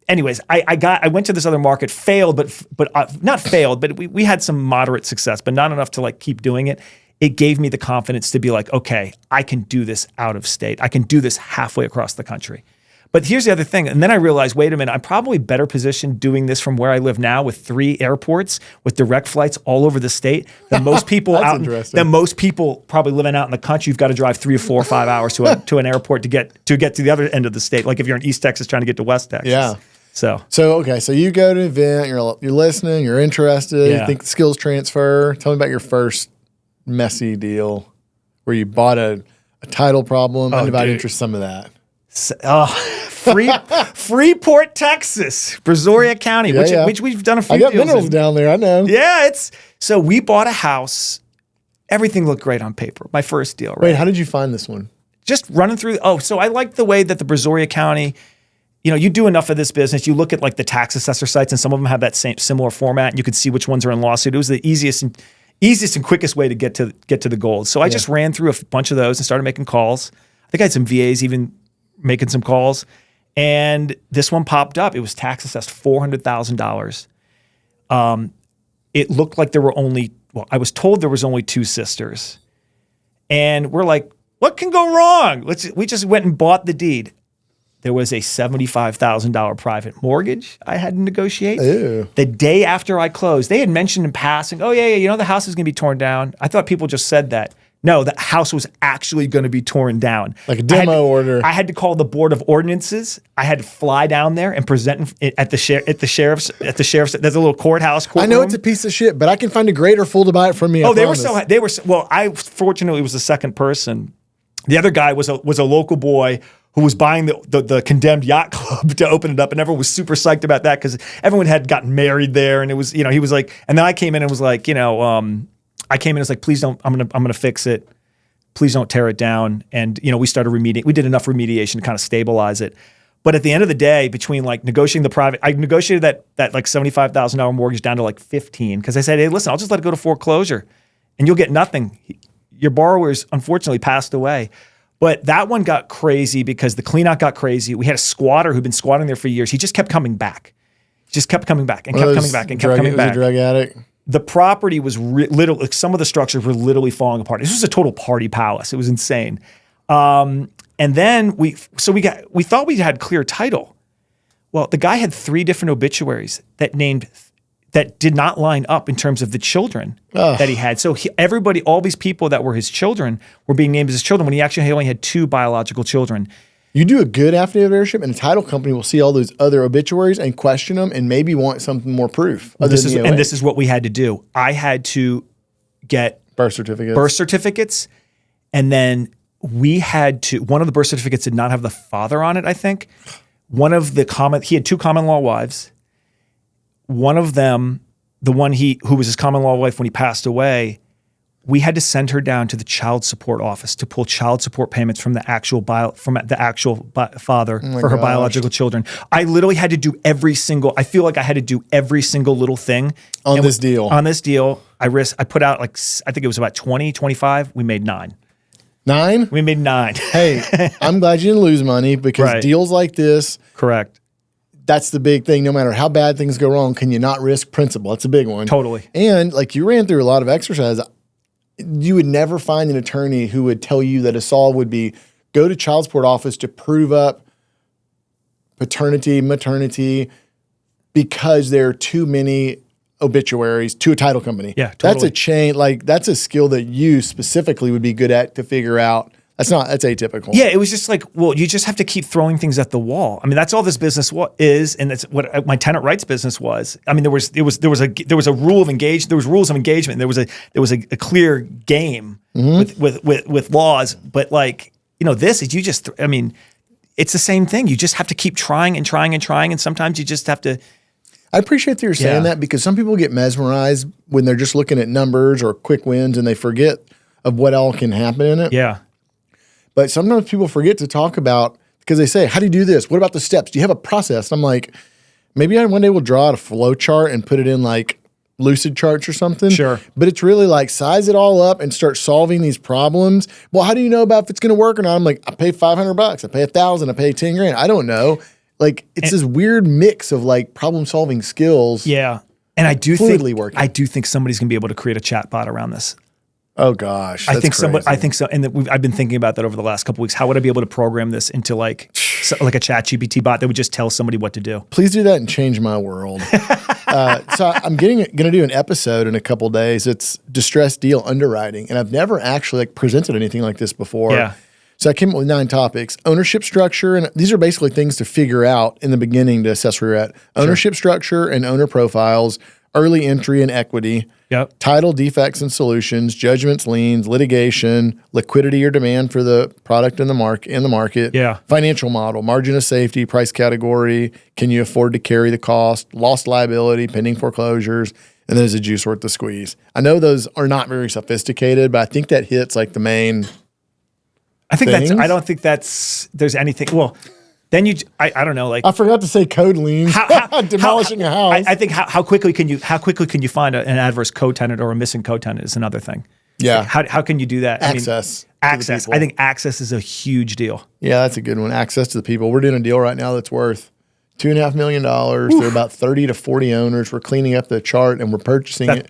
anyways, I went to this other market, failed, but not failed, but we had some moderate success, but not enough to like keep doing it. It gave me the confidence to be like, okay, I can do this out of state. I can do this halfway across the country. But here's the other thing. And then I realized, wait a minute, I'm probably better positioned doing this from where I live now with 3 airports with direct flights all over the state than most people than most people probably living out in the country. You've got to drive 3 or 4 or 5 hours to an airport to get to the other end of the state. Like if you're in East Texas trying to get to West Texas.
Yeah.
So
okay, so you go to an event, you're listening, you're interested, you think the skills transfer. Tell me about your first messy deal where you bought a title problem, undivided interest, some of that.
Freeport, Texas, Brazoria County, which we've done a few deals.
I got minerals down there, I know.
Yeah, so we bought a house. Everything looked great on paper. My first deal, right?
Wait, how did you find this one?
Just running through. So I like the way that the Brazoria County, you know, you do enough of this business. You look at like the tax assessor sites, and some of them have that similar format, and you can see which ones are in lawsuit. It was the easiest and quickest way to get to the gold. So I just ran through a bunch of those and started making calls. I think I had some VAs even making some calls. And this one popped up. It was tax assessed $400,000. It looked like I was told there was only 2 sisters. And we're like, what can go wrong? We just went and bought the deed. There was a $75,000 private mortgage I had to negotiate.
Ew.
The day after I closed, they had mentioned in passing, oh yeah, you know, the house is going to be torn down. I thought people just said that. No, the house was actually going to be torn down.
Like a demo order.
I had to call the Board of Ordinances. I had to fly down there and present it at the sheriff's. There's a little courthouse.
I know it's a piece of shit, but I can find a greater fool to buy it from me.
They were so. Well, I fortunately was the second person. The other guy was a local boy who was buying the condemned yacht club to open it up, and everyone was super psyched about that because everyone had gotten married there, and it was, you know, he was like, and then I came in and was like, you know, I came in and was like, please don't, I'm gonna fix it. Please don't tear it down. And, you know, we started we did enough remediation to kind of stabilize it. But at the end of the day, between like negotiating I negotiated that like $75,000 mortgage down to like 15 because I said, hey, listen, I'll just let it go to foreclosure and you'll get nothing. Your borrowers unfortunately passed away. But that one got crazy because the clean out got crazy. We had a squatter who'd been squatting there for years. He just kept coming back. Just kept coming back and kept coming back and kept coming back.
Was he a drug addict?
The property was literally, some of the structures were literally falling apart. This was a total party palace. It was insane. And then we thought we had clear title. Well, the guy had 3 different obituaries that did not line up in terms of the children that he had. So all these people that were his children were being named as his children when he only had 2 biological children.
You do a good affidavit of heirship, and a title company will see all those other obituaries and question them and maybe want something more proof.
This is what we had to do. I had to get
birth certificates.
And then one of the birth certificates did not have the father on it, I think. He had 2 common law wives. One of them, the one who was his common law wife when he passed away, we had to send her down to the child support office to pull child support payments from the actual father for her biological children. I literally had to do I feel like I had to do every single little thing.
On this deal,
I put out I think it was about 20, 25. We made 9.
9?
We made 9.
Hey, I'm glad you didn't lose money because deals like this.
Correct.
That's the big thing. No matter how bad things go wrong, can you not risk principal? That's a big one.
Totally. And
like you ran through a lot of exercises. You would never find an attorney who would tell you that a solve would be go to child support office to prove up paternity, maternity, because there are too many obituaries to a title company.
Yeah, totally.
That's a chain. Like that's a skill that you specifically would be good at to figure out. That's atypical.
Yeah, it was just like, well, you just have to keep throwing things at the wall. I mean, that's all this business is, and that's what my tenant rights business was. I mean, there was a rule of engagement. There was rules of engagement. There was a clear game with laws. But like, you know, this is it's the same thing. You just have to keep trying and trying and trying, and sometimes you just have to.
I appreciate that you're saying that because some people get mesmerized when they're just looking at numbers or quick wins and they forget of what all can happen in it.
Yeah.
But sometimes people forget to talk about, because they say, how do you do this? What about the steps? Do you have a process? And I'm like, maybe one day we'll draw out a flow chart and put it in like lucid charts or something.
Sure.
But it's really like size it all up and start solving these problems. Well, how do you know about if it's going to work or not? I'm like, I pay $500, I pay $1,000, I pay 10 grand. I don't know. Like it's this weird mix of like problem solving skills.
Yeah. And I do
working.
I do think somebody's going to be able to create a chat bot around this.
Oh gosh.
I think so. And I've been thinking about that over the last couple of weeks. How would I be able to program this into like a chat GPT bot that would just tell somebody what to do?
Please do that and change my world. So I'm going to do an episode in a couple of days. It's distressed deal underwriting. And I've never actually like presented anything like this before.
Yeah.
So I came up with 9 topics. Ownership structure, and these are basically things to figure out in the beginning to assess where you're at. Ownership structure and owner profiles, early entry and equity, title defects and solutions, judgments, liens, litigation, liquidity or demand for the product in the market, financial model, margin of safety, price category, can you afford to carry the cost, lost liability, pending foreclosures, and then there's a juice worth the squeeze. I know those are not very sophisticated, but I think that hits like the main
I don't think there's anything. Well, then I don't know. Like
I forgot to say code liens. Demolishing a house.
I think how quickly can you find an adverse co-tenant or a missing co-tenant is another thing.
Yeah.
Like how can you do that?
Access.
Access. I think access is a huge deal.
Yeah, that's a good one. Access to the people. We're doing a deal right now that's worth $2.5 million. There are about 30 to 40 owners. We're cleaning up the chart and we're purchasing it.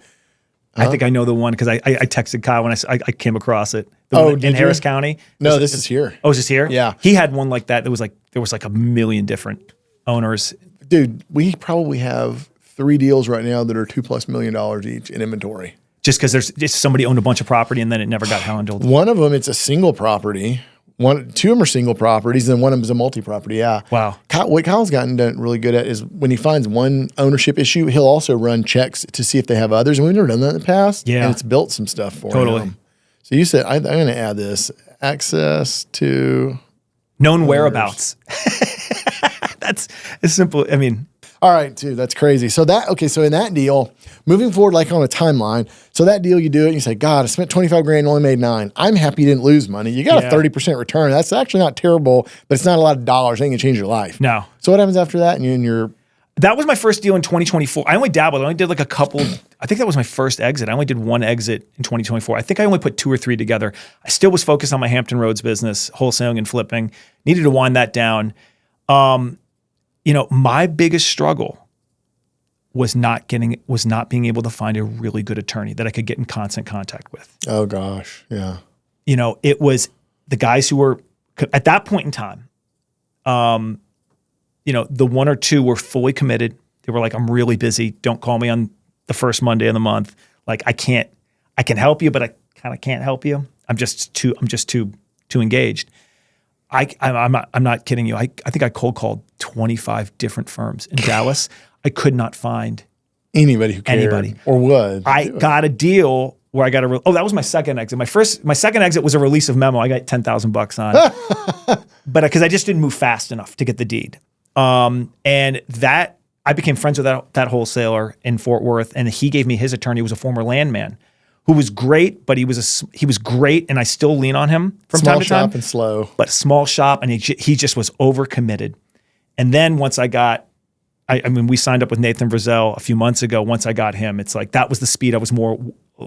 I think I know the one because I texted Kyle when I came across it. The one in Harris County.
No, this is here.
Oh, is this here?
Yeah.
He had one like that. There was like a million different owners.
Dude, we probably have 3 deals right now that are $2+ million each in inventory.
Just because there's just somebody owned a bunch of property and then it never got handled.
One of them, it's a single property. 2 of them are single properties, and one of them is a multi-property. Yeah.
Wow.
What Kyle's gotten done really good at is when he finds one ownership issue, he'll also run checks to see if they have others. And we've never done that in the past.
Yeah.
And it's built some stuff for
Totally.
him. So you said, I'm going to add this. Access to
known
owners.
Whereabouts. That's as simple. I mean,
all right, dude, that's crazy. So in that deal, moving forward, like on a timeline, so that deal you do it and you say, God, I spent 25 grand, only made 9. I'm happy you didn't lose money. You got a 30% return. That's actually not terrible, but it's not a lot of dollars. It ain't gonna change your life.
No.
So what happens after that?
That was my first deal in 2024. I only dabbled. I only did like a couple. I think that was my first exit. I only did one exit in 2024. I think I only put 2 or 3 together. I still was focused on my Hampton Roads business, wholesaling and flipping. Needed to wind that down. My biggest struggle was not being able to find a really good attorney that I could get in constant contact with.
Oh gosh, yeah.
It was the guys who were at that point in time. The 1 or 2 were fully committed. They were like, I'm really busy. Don't call me on the first Monday of the month. Like I can help you, but I kind of can't help you. I'm just too engaged. I'm not kidding you. I think I cold called 25 different firms in Dallas. I could not find
anybody who cared or would.
I got a deal where I got that was my second exit. My second exit was a release of memo. I got $10,000 on, but because I just didn't move fast enough to get the deed. And that I became friends with that wholesaler in Fort Worth, and he gave me his attorney, who was a former landman, who was great, but he was great, and I still lean on him from time to time.
Small shop and slow,
but small shop, and he just was overcommitted. And then once I got, we signed up with Nathan Brazel a few months ago. Once I got him, it's like that was the speed I was more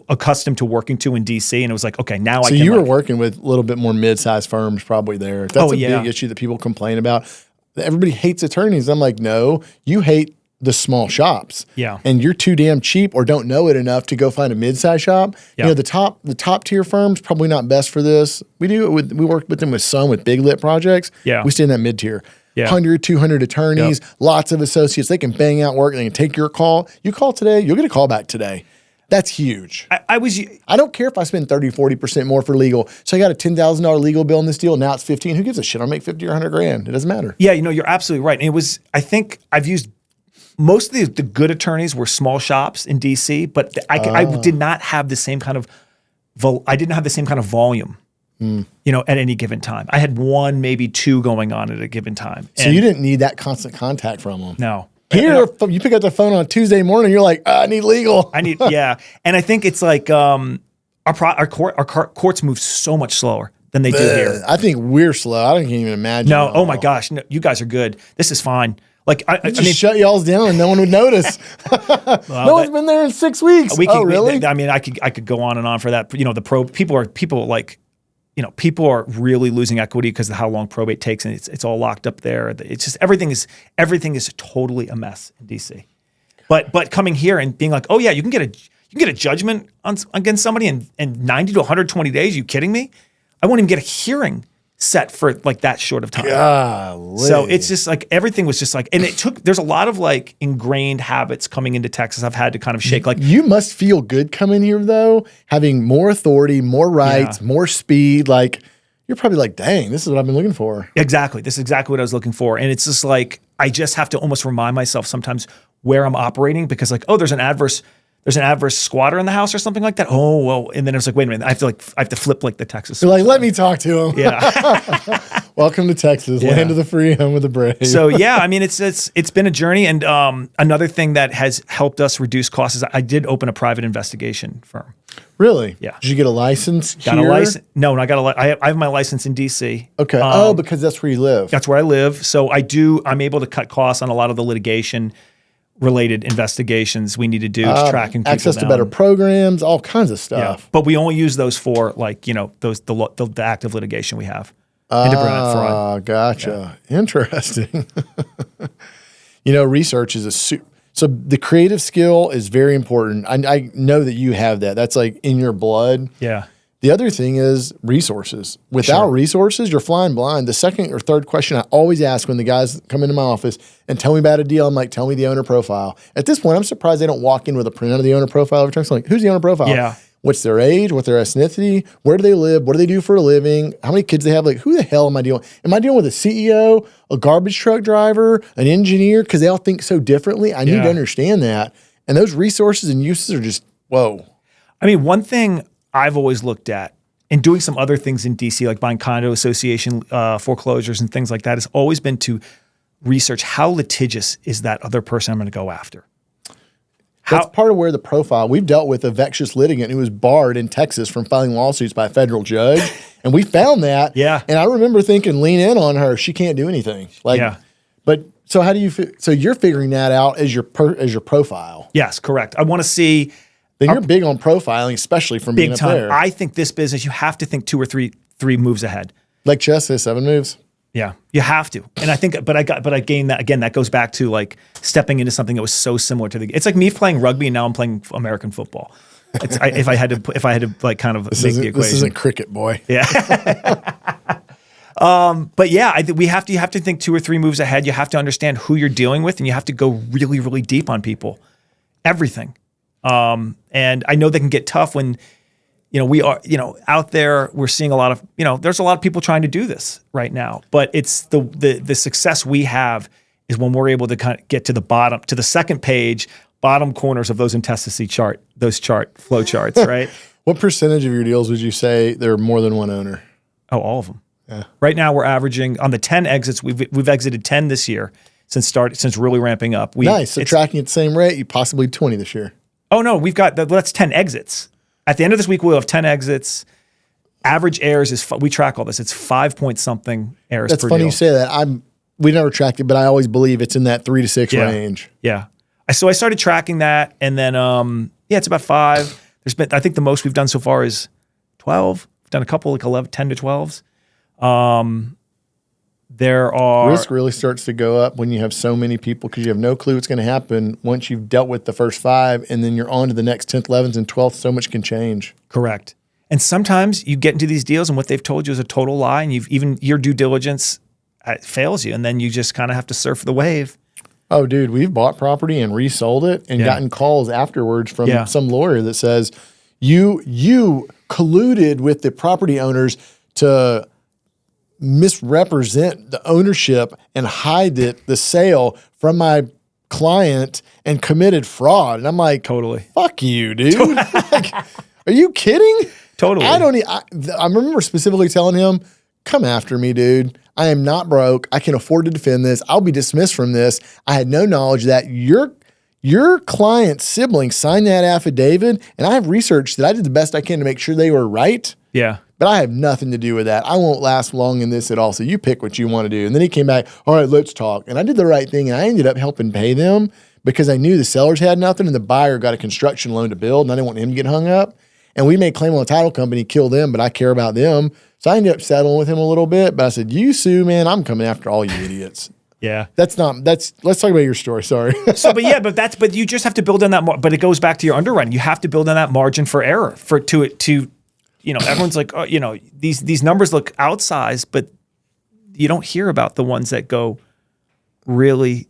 accustomed to working to in DC, and it was like, okay, now I can.
So you were working with a little bit more mid-sized firms probably there. That's a big issue that people complain about. Everybody hates attorneys. I'm like, no, you hate the small shops. Yeah. And you're too damn cheap or don't know it enough to go find a mid-size shop.
Yeah.
The top tier firms probably not best for this. We work with them with big lit projects.
Yeah.
We stay in that mid tier.
Yeah.
100, 200 attorneys, lots of associates. They can bang out work. They can take your call. You call today, you'll get a call back today. That's huge.
I
don't care if I spend 30, 40% more for legal. So I got a $10,000 legal bill in this deal. Now it's 15. Who gives a shit? I'll make 50 or 100 grand. It doesn't matter.
Yeah, you're absolutely right. And I think I've used most of the good attorneys were small shops in DC, but I did not have the same kind of volume. At any given time. I had 1, maybe 2 going on at a given time.
So you didn't need that constant contact from them.
No.
Here, you pick up the phone on a Tuesday morning, you're like, I need legal.
Yeah. And I think it's like our courts move so much slower than they do here.
I think we're slow. I can't even imagine.
No, oh my gosh. No, you guys are good. This is fine. Like, I
Just
mean,
shut y'all's down and no one would notice. No one's been there in 6 weeks. Really?
I mean, I could go on and on for that. You know, people are really losing equity because of how long probate takes, and it's all locked up there. It's just everything is totally a mess in DC. But coming here and being like, oh yeah, you can get a judgment against somebody in 90 to 120 days. You kidding me? I won't even get a hearing set for like that short of time.
Golly.
So it's just like everything was just like, and there's a lot of like ingrained habits coming into Texas I've had to kind of shake. Like,
you must feel good coming here though, having more authority, more rights, more speed. Like, you're probably like, dang, this is what I've been looking for.
Exactly. This is exactly what I was looking for. And it's just like, I just have to almost remind myself sometimes where I'm operating, because like, oh, there's an adverse squatter in the house or something like that. Oh, well. And then it's like, wait a minute, I have to flip like the Texas.
You're like, let me talk to him.
Yeah.
Welcome to Texas, land of the free, home of the brave.
So yeah, I mean, it's been a journey. And another thing that has helped us reduce costs is I did open a private investigation firm.
Really?
Yeah.
Did you get a license
Got
here?
a license? No, I have my license in DC.
Okay. Because that's where you live.
That's where I live. So I'm able to cut costs on a lot of the litigation related investigations we need to do, tracking people
access
down.
to better programs, all kinds of stuff.
Yeah. But we only use those for like, the active litigation we have. And to prevent fraud.
Gotcha. Yeah. Interesting. Research is so the creative skill is very important. I know that you have that. That's like in your blood.
Yeah.
The other thing is resources. Without resources, you're flying blind. The second or third question I always ask when the guys come into my office and tell me about a deal, I'm like, tell me the owner profile. At this point, I'm surprised they don't walk in with a printout of the owner profile every time. So I'm like, who's the owner profile?
Yeah.
What's their age? What's their ethnicity? Where do they live? What do they do for a living? How many kids they have? Like, who the hell am I dealing with? Am I dealing with a CEO, a garbage truck driver, an engineer? Because they all think so differently. I need to understand that. And those resources and uses are just, whoa.
I mean, one thing I've always looked at and doing some other things in DC, like buying condo association foreclosures and things like that, has always been to research how litigious is that other person I'm going to go after.
That's part of where the profile, we've dealt with a vexatious litigant who was barred in Texas from filing lawsuits by a federal judge. And we found that.
Yeah.
And I remember thinking, lean in on her. She can't do anything. But so how do you, so you're figuring that out as your profile.
Yes, correct. I want to see.
Then you're big on profiling, especially from being up there.
I think this business, you have to think 2 or 3 moves ahead.
Like chess is 7 moves.
Yeah, you have to. And I think, but I gained that again. That goes back to like stepping into something that was so similar to it's like me playing rugby and now I'm playing American football. If I had to like kind of make the equation.
This isn't cricket, boy.
Yeah. But yeah, you have to think 2 or 3 moves ahead. You have to understand who you're dealing with, and you have to go really, really deep on people. Everything. And I know they can get tough when, we are, out there, we're seeing a lot of, there's a lot of people trying to do this right now, but it's the success we have is when we're able to kind of get to the bottom, to the second page, bottom corners of those intestacy flow charts, right?
What percentage of your deals would you say there are more than one owner?
Oh, all of them.
Yeah.
Right now we're averaging on the 10 exits. We've exited 10 this year since really ramping up.
Nice. So tracking at the same rate, you possibly 20 this year.
Oh no, that's 10 exits. At the end of this week, we'll have 10 exits. Average heirs is, we track all this. It's 5 point something heirs
That's
per
funny
deal.
you say that. We never tracked it, but I always believe it's in that 3 to 6 range.
Yeah. So I started tracking that, and then it's about 5. I think the most we've done so far is 12. We've done a couple like 11, 10 to 12s. There are
risk really starts to go up when you have so many people because you have no clue what's going to happen once you've dealt with the first 5, and then you're on to the next 10th, 11th, and 12th. So much can change.
Correct. And sometimes you get into these deals and what they've told you is a total lie, and your due diligence fails you, and then you just kind of have to surf the wave.
Oh, dude, we've bought property and resold it and gotten calls afterwards from some lawyer that says you colluded with the property owners to misrepresent the ownership and hide the sale from my client and committed fraud. And I'm like,
totally.
Fuck you, dude. Like, are you kidding?
Totally.
I remember specifically telling him, come after me, dude. I am not broke. I can afford to defend this. I'll be dismissed from this. I had no knowledge that your client's sibling signed that affidavit, and I have researched that I did the best I can to make sure they were right.
Yeah.
but I have nothing to do with that. I won't last long in this at all. So you pick what you want to do. And then he came back, all right, let's talk. And I did the right thing. And I ended up helping pay them because I knew the sellers had nothing and the buyer got a construction loan to build and I didn't want him to get hung up. And we made claim on the title company, kill them, but I care about them. So I ended up settling with him a little bit. But I said, you sue, man, I'm coming after all you idiots.
Yeah.
Let's talk about your story. Sorry.
But you just have to build on that. But it goes back to your underwriting. You have to build on that margin for error everyone's like, oh, these numbers look outsized, but you don't hear about the ones that go really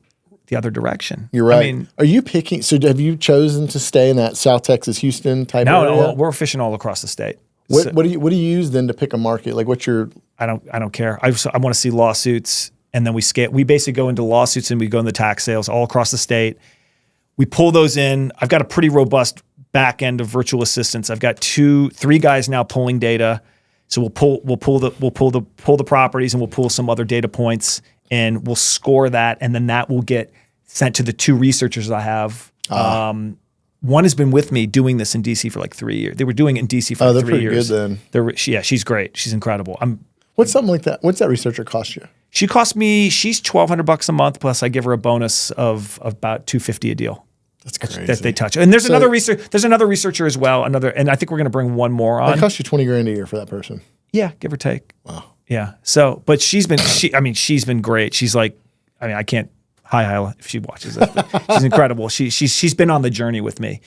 the other direction.
You're right. I mean, are you picking? So have you chosen to stay in that South Texas, Houston type area?
No, we're fishing all across the state.
What do you use then to pick a market? Like what's your?
I don't care. I want to see lawsuits. And then we basically go into lawsuits and we go into tax sales all across the state. We pull those in. I've got a pretty robust back end of virtual assistants. I've got 3 guys now pulling data. So we'll pull the properties and we'll pull some other data points and we'll score that. And then that will get sent to the 2 researchers I have. One has been with me doing this in DC for like 3 years. They were doing it in DC for 3 years.
They're pretty good then.
She's great. She's incredible.
What's something like that? What's that researcher cost you?
She's $1,200 a month, plus I give her a bonus of about $250 a deal.
That's crazy.
That they touch. And there's another researcher as well. And I think we're going to bring one more on.
It costs you $20,000 a year for that person.
Yeah, give or take.
Wow.
Yeah. So, but she's been great. She's like, I can't. Hi, Isla, if she watches this. She's incredible. She's been on the journey with me.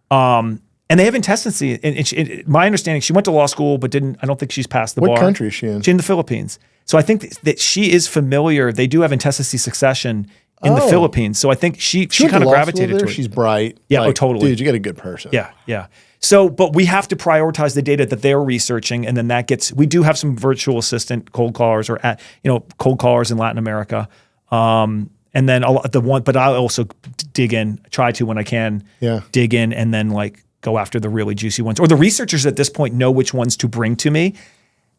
And they have intestacy. And my understanding, she went to law school, but I don't think she's passed the bar.
What country is she in?
She's in the Philippines. So I think that she is familiar. They do have intestacy succession in the Philippines. So I think she kind of gravitated to it.
She's bright.
Yeah, totally.
Dude, you got a good person.
Yeah. So, but we have to prioritize the data that they're researching. And then we do have some virtual assistant cold callers cold callers in Latin America. And then but I'll also dig in, try to when I can dig in and then like go after the really juicy ones. Or the researchers at this point know which ones to bring to me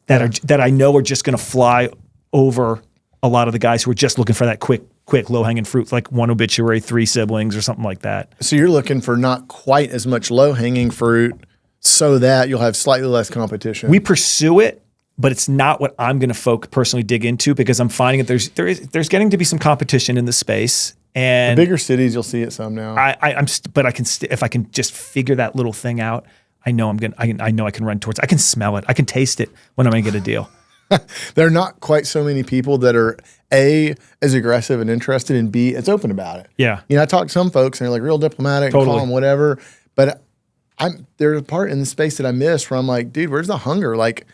that I know are just going to fly over a lot of the guys who are just looking for that quick low-hanging fruit, like 1 obituary, 3 siblings or something like that.
So you're looking for not quite as much low-hanging fruit so that you'll have slightly less competition.
We pursue it, but it's not what I'm going to personally dig into because I'm finding that there's getting to be some competition in the space. And
the bigger cities, you'll see it some now.
If I can just figure that little thing out, I know I can run towards it. I can smell it. I can taste it when I'm going to get a deal.
There are not quite so many people that are A, as aggressive and interested, and B, as open about it.
Yeah.
I talk to some folks and they're like real diplomatic,
totally.
Calm, whatever. But there's a part in the space that I miss where I'm like, dude, where's the hunger? Like,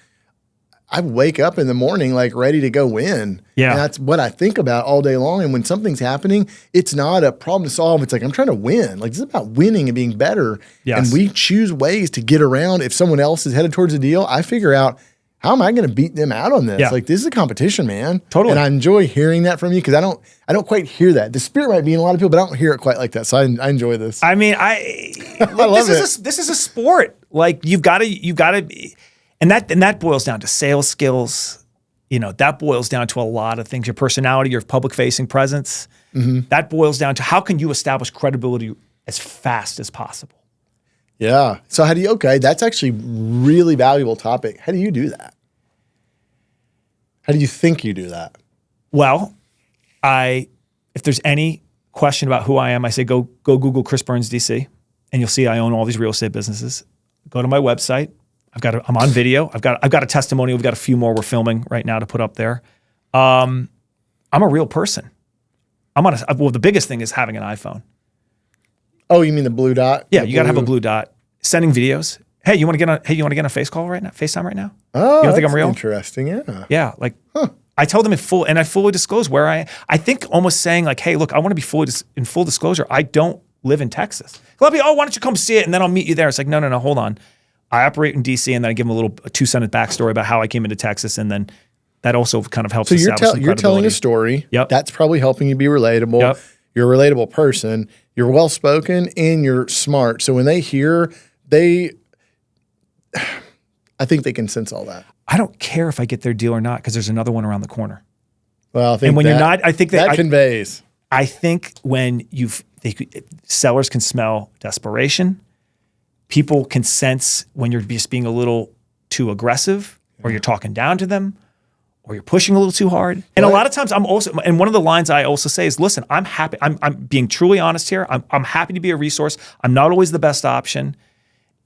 I wake up in the morning like ready to go win.
Yeah.
And that's what I think about all day long. And when something's happening, it's not a problem to solve. It's like, I'm trying to win. Like, this is about winning and being better.
Yes.
And we choose ways to get around. If someone else is headed towards a deal, I figure out, how am I going to beat them out on this?
Yeah.
Like, this is a competition, man.
Totally.
And I enjoy hearing that from you because I don't quite hear that. The spirit might be in a lot of people, but I don't hear it quite like that. So I enjoy this.
I mean,
love it.
This is a sport. Like you've got to, and that boils down to sales skills. That boils down to a lot of things. Your personality, your public facing presence. Mm-hmm. That boils down to how can you establish credibility as fast as possible.
Yeah. So that's actually a really valuable topic. How do you do that? How do you think you do that?
Well, if there's any question about who I am, I say go Google Chris Burns DC, and you'll see I own all these real estate businesses. Go to my website. I'm on video. I've got a testimonial. We've got a few more we're filming right now to put up there. I'm a real person. The biggest thing is having an iPhone.
Oh, you mean the blue dot?
Yeah, you got to have a blue dot. Sending videos. Hey, you want to get on a FaceTime right now?
Oh,
you don't think I'm real?
Interesting, yeah.
Yeah, like I tell them I fully disclose where I think almost saying like, hey, look, I want to be in full disclosure. I don't live in Texas. They'll be, why don't you come see it and then I'll meet you there. It's like, no, hold on. I operate in DC and then I give them a 2-sentence backstory about how I came into Texas and then that also kind of helps establish some credibility.
You're telling a story.
Yep.
That's probably helping you be relatable.
Yep.
You're a relatable person. You're well-spoken and you're smart. So when they hear, I think they can sense all that.
I don't care if I get their deal or not because there's another one around the corner.
Well, I think
and when you're not, I think that
conveys.
I think when sellers can smell desperation, people can sense when you're just being a little too aggressive. or you're talking down to them, or you're pushing a little too hard. And a lot of times and one of the lines I also say is, listen, I'm happy. I'm being truly honest here. I'm happy to be a resource. I'm not always the best option.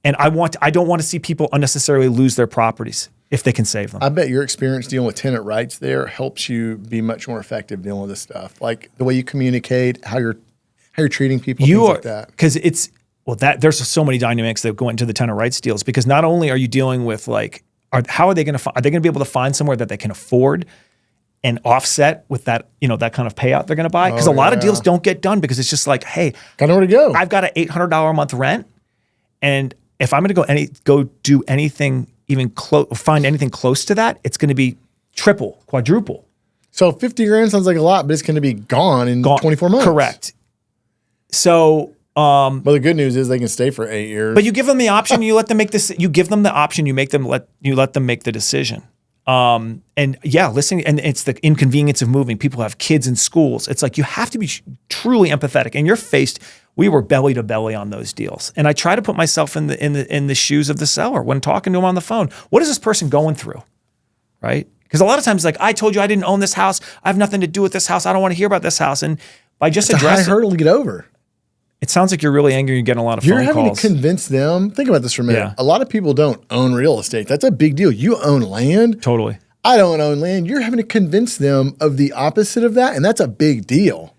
And I don't want to see people unnecessarily lose their properties if they can save them.
I bet your experience dealing with tenant rights there helps you be much more effective dealing with this stuff. Like the way you communicate, how you're treating people, things like that.
Because there's so many dynamics that go into the tenant rights deals, because not only are you dealing with like, how are they going to be able to find somewhere that they can afford and offset with that, that kind of payout they're going to buy? Because a lot of deals don't get done because it's just like, hey,
got nowhere to go.
I've got an $800 a month rent, and if I'm going to go do anything even close, find anything close to that, it's going to be triple, quadruple.
So 50 grand sounds like a lot, but it's going to be gone in 24 months.
Correct. So,
well, the good news is they can stay for 8 years.
But you give them the option. You let them make this. You give them the option. You let them make the decision. Listening, and it's the inconvenience of moving. People have kids in schools. It's like you have to be truly empathetic. And we were belly to belly on those deals. And I try to put myself in the shoes of the seller when talking to him on the phone. What is this person going through, right? Because a lot of times, like, I told you I didn't own this house. I have nothing to do with this house. I don't want to hear about this house. And by just
addressing, it's a high hurdle to get over.
It sounds like you're really angry. You're getting a lot of phone calls.
You're having to convince them. Think about this for a minute.
Yeah.
A lot of people don't own real estate. That's a big deal. You own land.
Totally.
I don't own land. You're having to convince them of the opposite of that, and that's a big deal.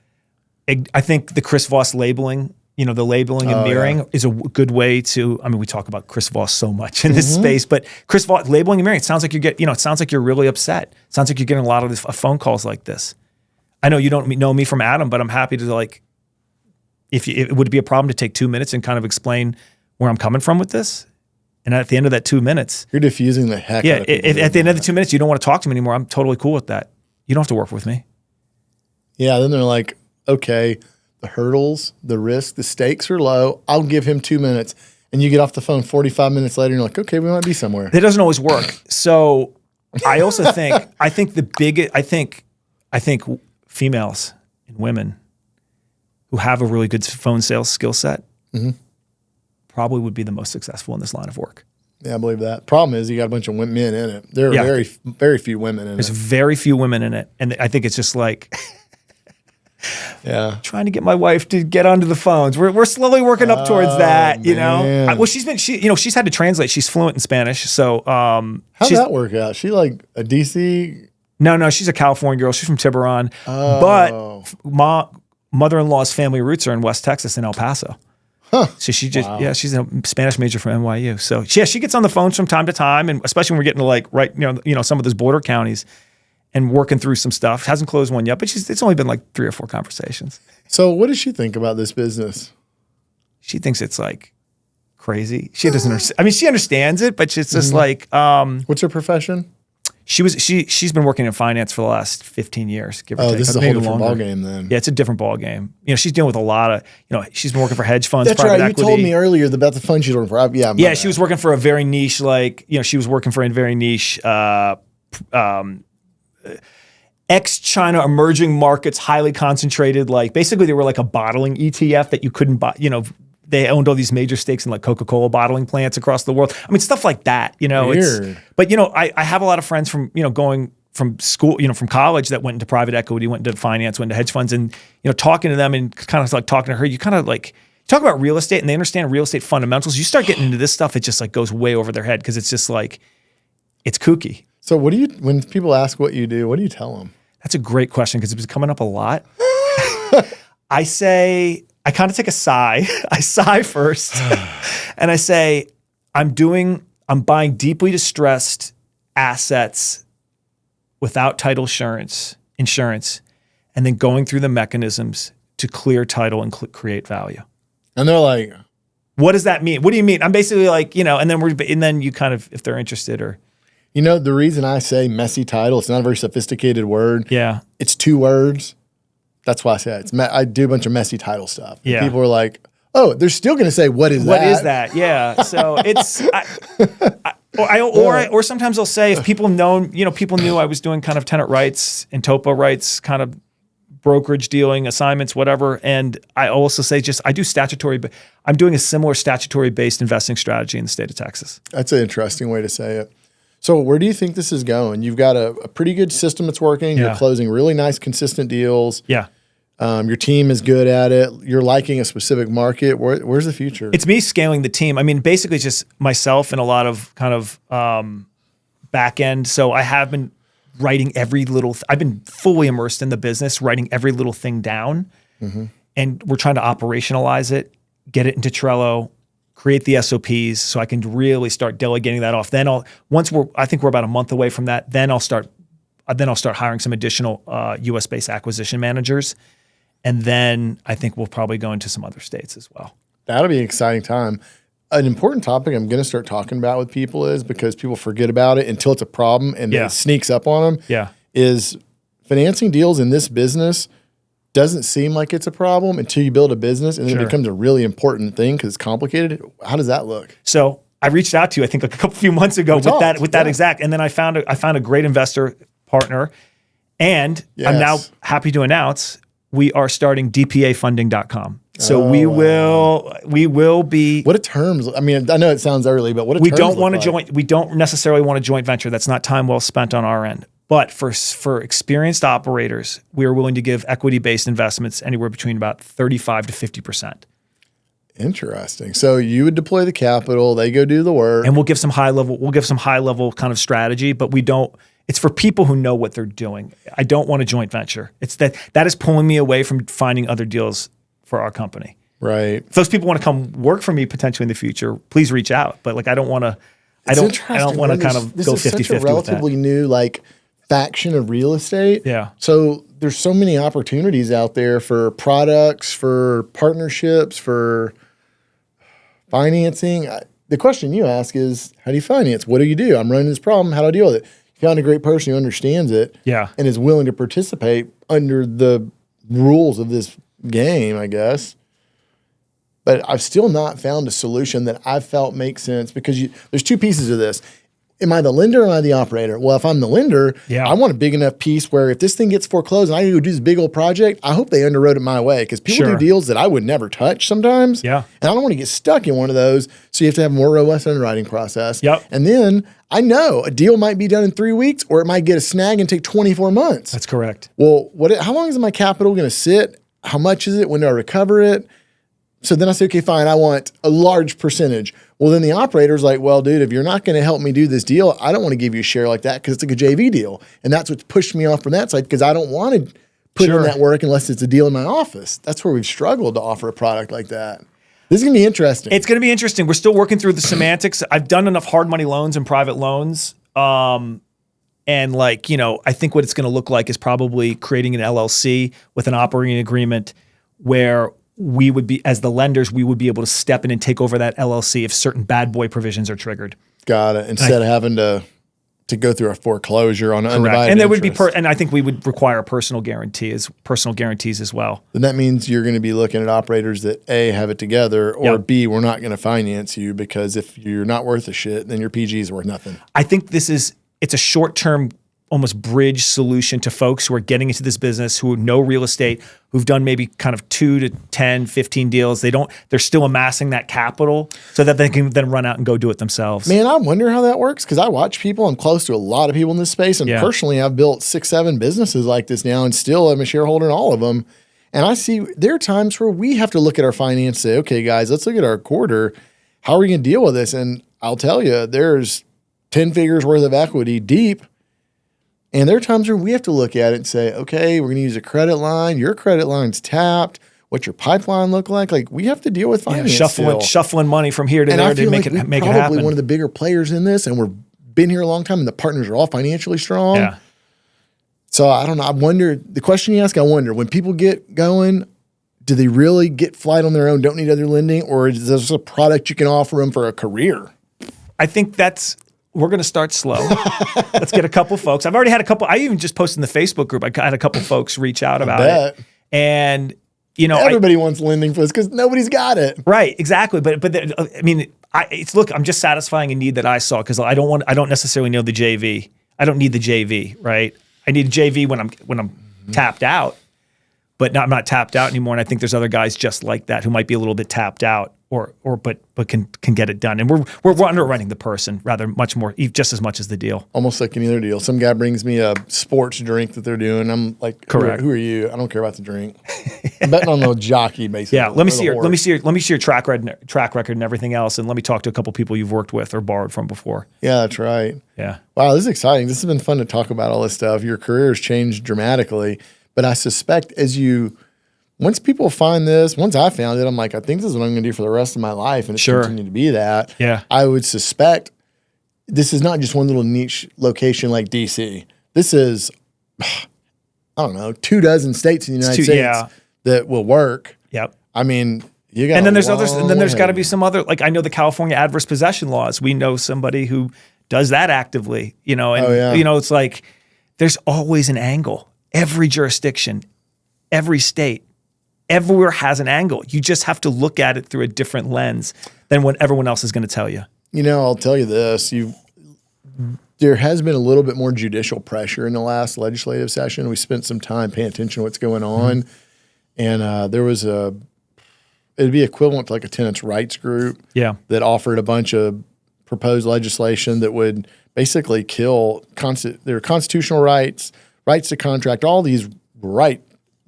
I think the Chris Voss labeling, the labeling and mirroring is a good way to. I mean, we talk about Chris Voss so much in this space, but Chris Voss labeling and mirroring. It sounds like it sounds like you're really upset. It sounds like you're getting a lot of phone calls like this. I know you don't know me from Adam, but I'm happy to like. It would be a problem to take 2 minutes and kind of explain where I'm coming from with this. And at the end of that 2 minutes,
you're diffusing the heck out of people.
If at the end of the 2 minutes you don't want to talk to me anymore, I'm totally cool with that. You don't have to work with me.
Yeah, then they're like, okay, the hurdles, the risk, the stakes are low. I'll give him 2 minutes. And you get off the phone 45 minutes later and you're like, okay, we might be somewhere.
That doesn't always work. So I also think, I think females and women who have a really good phone sales skill set probably would be the most successful in this line of work.
Yeah, I believe that. Problem is you got a bunch of men in it. There are very, very few women in
There's very few women in it. And I think it's just like trying to get my wife to get onto the phones. We're slowly working up towards that, Well, she's had to translate. She's fluent in Spanish. So
how'd that work out? She like a DC?
No, she's a California girl. She's from Tiburon. But mother-in-law's family roots are in West Texas in El Paso. Huh. So she's a Spanish major from NYU. So she gets on the phones from time to time, and especially when we're getting to like some of those border counties and working through some stuff. Hasn't closed one yet, but it's only been like 3 or 4 conversations.
So what does she think about this business?
She thinks it's like crazy. She doesn't understand. I mean, she understands it, but she's just like
what's her profession?
She's been working in finance for the last 15 years. Give or take.
This is a whole different ballgame then.
Yeah, it's a different ballgame. She's dealing with a lot of, she's been working for hedge funds,
That's
private
right.
equity.
You told me earlier about the fund she's working for.
Yeah, she was working for a very niche, she was working for a very niche ex-China emerging markets, highly concentrated, basically they were like a bottling ETF that you couldn't buy, they owned all these major stakes in like Coca-Cola bottling plants across the world. I mean, stuff like that,
Weird.
But I have a lot of friends from, going from school, from college that went into private equity, went into finance, went into hedge funds, and, talking to them and kind of like talking to her, you kind of like talk about real estate and they understand real estate fundamentals. You start getting into this stuff, it just like goes way over their head because it's just like, it's kooky.
So when people ask what you do, what do you tell them?
That's a great question because it's been coming up a lot. I kind of take a sigh. I sigh first and I say, I'm buying deeply distressed assets without title insurance, and then going through the mechanisms to clear title and create value.
And they're like,
what does that mean? What do you mean? I'm basically like, and then you kind of, if they're interested or.
The reason I say messy title, it's not a very sophisticated word.
Yeah.
It's 2 words. That's why I say it. I do a bunch of messy title stuff. And people are like, oh, they're still going to say, what is that?
What is that? Yeah. So it's, or sometimes they'll say, if people knew I was doing kind of tenant rights and TOPA rights, kind of brokerage dealing, assignments, whatever. And I also say I do statutory, but I'm doing a similar statutory based investing strategy in the state of Texas.
That's an interesting way to say it. So where do you think this is going? You've got a pretty good system that's working. You're closing really nice, consistent deals.
Yeah.
Your team is good at it. You're liking a specific market. Where's the future?
It's me scaling the team. I mean, basically it's just myself and a lot of kind of back end. So I have been writing every little, I've been fully immersed in the business, writing every little thing down. And we're trying to operationalize it, get it into Trello, create the SOPs so I can really start delegating that off. Then I think we're about a month away from that. Then I'll start hiring some additional US-based acquisition managers. And then I think we'll probably go into some other states as well.
That'll be an exciting time. An important topic I'm going to start talking about with people is, because people forget about it until it's a problem and it sneaks up on them, is financing deals in this business doesn't seem like it's a problem until you build a business, and then it becomes a really important thing because it's complicated. How does that look?
So I reached out to you, I think, like a few months ago with that exact, and then I found a great investor partner, and I'm now happy to announce we are starting DPAfunding.com. So we will be.
What are terms? I mean, I know it sounds early, but what
we don't want to joint. We don't necessarily want a joint venture. That's not time well spent on our end. But for experienced operators, we are willing to give equity-based investments anywhere between about 35 to 50%.
Interesting. So you would deploy the capital, they go do the work,
and we'll give some high level kind of strategy, but we don't. It's for people who know what they're doing. I don't want a joint venture. It's that is pulling me away from finding other deals for our company.
Right.
If those people want to come work for me potentially in the future, please reach out. But like, I don't want to. I don't want to kind of go 50-50 with that. This is such a relatively
new faction of real estate.
Yeah.
So there's so many opportunities out there for products, for partnerships, for financing. The question you ask is, how do you finance? What do you do? I'm running this problem. How do I deal with it? You found a great person who understands it and is willing to participate under the rules of this game, I guess. But I've still not found a solution that I've felt makes sense, because there's two pieces of this. Am I the lender or am I the operator? Well, if I'm the lender, I want a big enough piece where if this thing gets foreclosed and I go do this big old project, I hope they underwrote it my way, because people do deals that I would never touch sometimes.
Yeah.
And I don't want to get stuck in one of those. So you have to have a more robust underwriting process.
Yep.
And then I know a deal might be done in 3 weeks, or it might get a snag and take 24 months.
That's correct.
Well, how long is my capital going to sit? How much is it? When do I recover it? So then I say, okay, fine, I want a large percentage. Well, then the operator's like, well, dude, if you're not going to help me do this deal, I don't want to give you a share like that, because it's like a JV deal. And that's what's pushed me off from that side, because I don't want to put in that work unless it's a deal in my office. That's where we've struggled to offer a product like that. This is going to be interesting.
It's going to be interesting. We're still working through the semantics. I've done enough hard money loans and private loans. And I think what it's going to look like is probably creating an LLC with an operating agreement where we would be, as the lenders, we would be able to step in and take over that LLC if certain bad boy provisions are triggered.
Got it. Instead of having to go through a foreclosure on undivided
and there would be,
interest.
and I think we would require personal guarantees as well.
Then that means you're going to be looking at operators that A, have it together, or B, we're not going to finance you, because if you're not worth a shit, then your PG is worth nothing.
I think it's a short-term, almost bridge solution to folks who are getting into this business, who know real estate, who've done maybe kind of 2 to 10, 15 deals. They're still amassing that capital so that they can then run out and go do it themselves.
Man, I wonder how that works, because I watch people. I'm close to a lot of people in this space. And personally, I've built 6, 7 businesses like this now, and still I'm a shareholder in all of them. And I see there are times where we have to look at our finance and say, okay, guys, let's look at our quarter. How are we going to deal with this? And I'll tell you, there's 10 figures worth of equity deep. And there are times where we have to look at it and say, okay, we're going to use a credit line. Your credit line's tapped. What's your pipeline look like? Like, we have to deal with finance.
Shuffling money from here to there to make it happen.
Probably one of the bigger players in this, and we've been here a long time, and the partners are all financially strong.
Yeah.
So I don't know. I wonder, the question you ask, I wonder, when people get going, do they really get flight on their own, don't need other lending, or is this a product you can offer them for a career?
I think we're going to start slow. Let's get a couple folks. I've already had a couple. I even just posted in the Facebook group. I had a couple folks reach out about it. And,
everybody wants lending for this because nobody's got it.
Right. Exactly. But I mean, I'm just satisfying a need that I saw, because I don't necessarily know the JV. I don't need the JV, right? I need a JV when I'm tapped out, but I'm not tapped out anymore. And I think there's other guys just like that who might be a little bit tapped out. but can get it done. And we're underwriting the person much more, just as much as the deal.
Almost like any other deal. Some guy brings me a sports drink that they're doing. I'm like,
correct.
Who are you? I don't care about the drink. I'm betting on the jockey, basically.
Yeah, let me see your track record and everything else, and let me talk to a couple people you've worked with or borrowed from before.
Yeah, that's right.
Yeah.
Wow, this is exciting. This has been fun to talk about all this stuff. Your career has changed dramatically, but I suspect once people find this, once I found it, I'm like, I think this is what I'm going to do for the rest of my life, and it's continuing to be that.
Yeah.
I would suspect this is not just one little niche location like DC. This is, I don't know, 24 states in the United States that will work.
Yep.
I mean, you got.
And then there's others. And then there's got to be some other. Like I know the California adverse possession laws. We know somebody who does that actively. And it's like there's always an angle. Every jurisdiction, every state. Everywhere has an angle. You just have to look at it through a different lens than what everyone else is going to tell you.
I'll tell you this. There has been a little bit more judicial pressure in the last legislative session. We spent some time paying attention to what's going on. And there was it'd be equivalent to like a tenants' rights group that offered a bunch of proposed legislation that would basically kill their constitutional rights, rights to contract, all these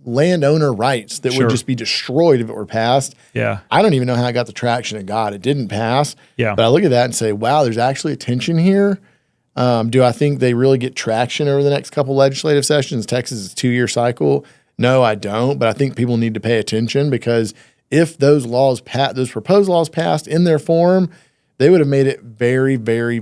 landowner rights that would just be destroyed if it were passed.
Yeah.
I don't even know how it got the traction it got. It didn't pass.
Yeah.
But I look at that and say, wow, there's actually a tension here. Do I think they really get traction over the next couple legislative sessions? Texas is a 2-year cycle. No, I don't. But I think people need to pay attention because if those proposed laws passed in their form, they would have made it very, very,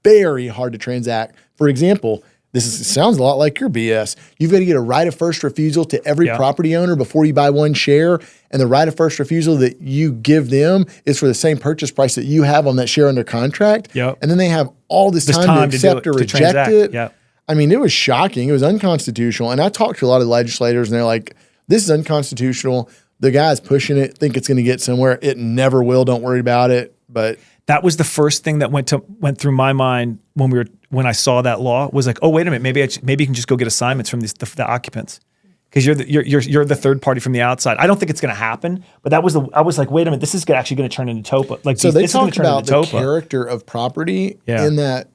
very hard to transact. For example, sounds a lot like your BS. You've got to get a right of first refusal to every property owner before you buy one share. And the right of first refusal that you give them is for the same purchase price that you have on that share under contract.
Yep.
And then they have all this time to accept or reject it.
Yep.
I mean, it was shocking. It was unconstitutional. And I talked to a lot of legislators and they're like, this is unconstitutional. The guys pushing it think it's going to get somewhere. It never will. Don't worry about it. But
that was the first thing that went through my mind when I saw that law was like, oh, wait a minute, maybe you can just go get assignments from the occupants because you're the third party from the outside. I don't think it's going to happen, but I was like, wait a minute, this is actually going to turn into TOPA. Like,
so they talked about the character of property in that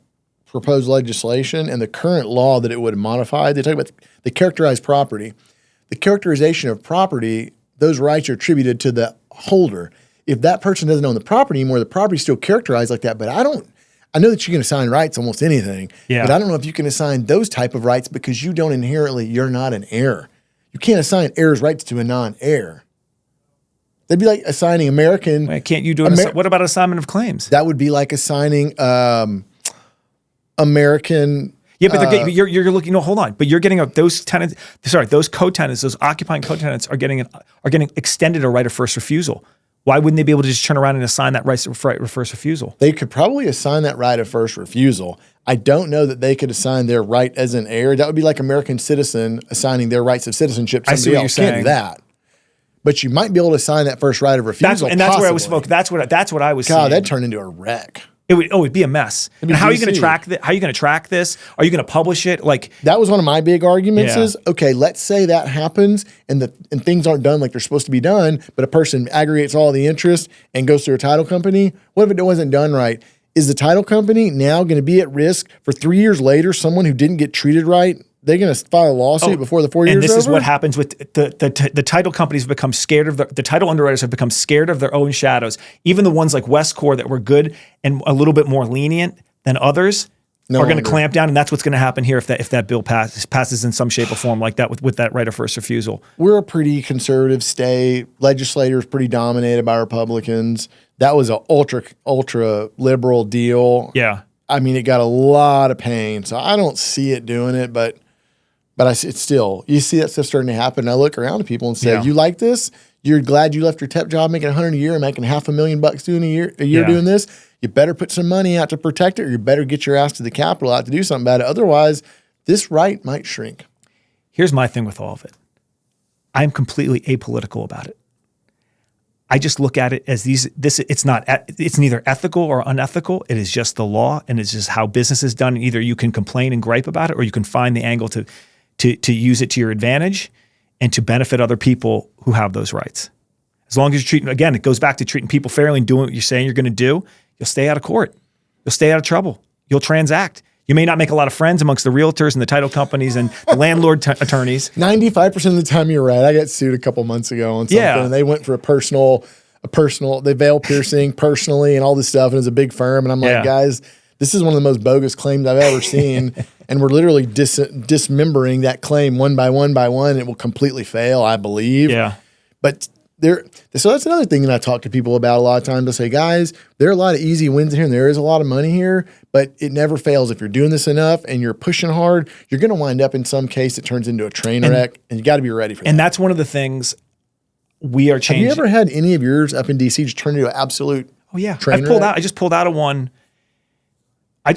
proposed legislation and the current law that it would modify. They talk about the characterized property, the characterization of property. Those rights are attributed to the holder. If that person doesn't own the property anymore, the property is still characterized like that. But I know that you can assign rights almost anything, but I don't know if you can assign those type of rights because you're not an heir. You can't assign heirs' rights to a non-heir. That'd be like assigning American.
Wait, can't you do what about assignment of claims?
That would be like assigning American.
Yeah, but you're looking. No, hold on. But you're getting those tenants. Sorry, those co-tenants, those occupying co-tenants are getting extended a right of first refusal. Why wouldn't they be able to just turn around and assign that right of first refusal?
They could probably assign that right of first refusal. I don't know that they could assign their right as an heir. That would be like American citizen assigning their rights of citizenship.
I see what you're saying.
Can't do that. But you might be able to assign that first right of refusal.
That's where I was focused. That's what I was
seeing.
God,
that'd turn into a wreck.
It'd be a mess. And how are you going to track that? How are you going to track this? Are you going to publish it? Like
that was one of my big arguments is, okay, let's say that happens and things aren't done like they're supposed to be done, but a person aggregates all the interest and goes through a title company. What if it wasn't done right? Is the title company now going to be at risk for 3 years later, someone who didn't get treated right? They're going to file a lawsuit before the 4 years
and this
over?
is what happens with the title companies become scared of the title underwriters have become scared of their own shadows. Even the ones like Westcor that were good and a little bit more lenient than others are going to clamp down, and that's what's going to happen here if that bill passes in some shape or form like that with that right of first refusal.
We're a pretty conservative state. Legislators pretty dominated by Republicans. That was an ultra liberal deal.
Yeah.
I mean, it got a lot of pain, so I don't see it doing it, but it's still, you see that stuff starting to happen. And I look around to people and say, you like this? You're glad you left your temp job making $100 a year and making $500,000 doing a year doing this? You better put some money out to protect it, or you better get your ass to the Capitol out to do something about it. Otherwise, this right might shrink.
Here's my thing with all of it. I'm completely apolitical about it. I just look at it as it's neither ethical or unethical. It is just the law, and it's just how business is done. And either you can complain and gripe about it, or you can find the angle to use it to your advantage and to benefit other people who have those rights. As long as you're treating, again, it goes back to treating people fairly and doing what you're saying you're going to do, you'll stay out of court. You'll stay out of trouble. You'll transact. You may not make a lot of friends amongst the realtors and the title companies and the landlord attorneys.
95% of the time you're right. I got sued a couple months ago on something, and they went for a personal, they veil piercing personally and all this stuff, and it was a big firm. And I'm like, guys, this is one of the most bogus claims I've ever seen, and we're literally dismembering that claim one by one by one. It will completely fail, I believe.
Yeah.
But so that's another thing that I talk to people about a lot of times. I say, guys, there are a lot of easy wins here and there is a lot of money here, but it never fails. If you're doing this enough and you're pushing hard, you're going to wind up in some case that turns into a train wreck, and you got to be ready for that.
And that's one of the things we are changing.
Have you ever had any of yours up in DC just turn into an absolute train wreck?
I just pulled out of one. My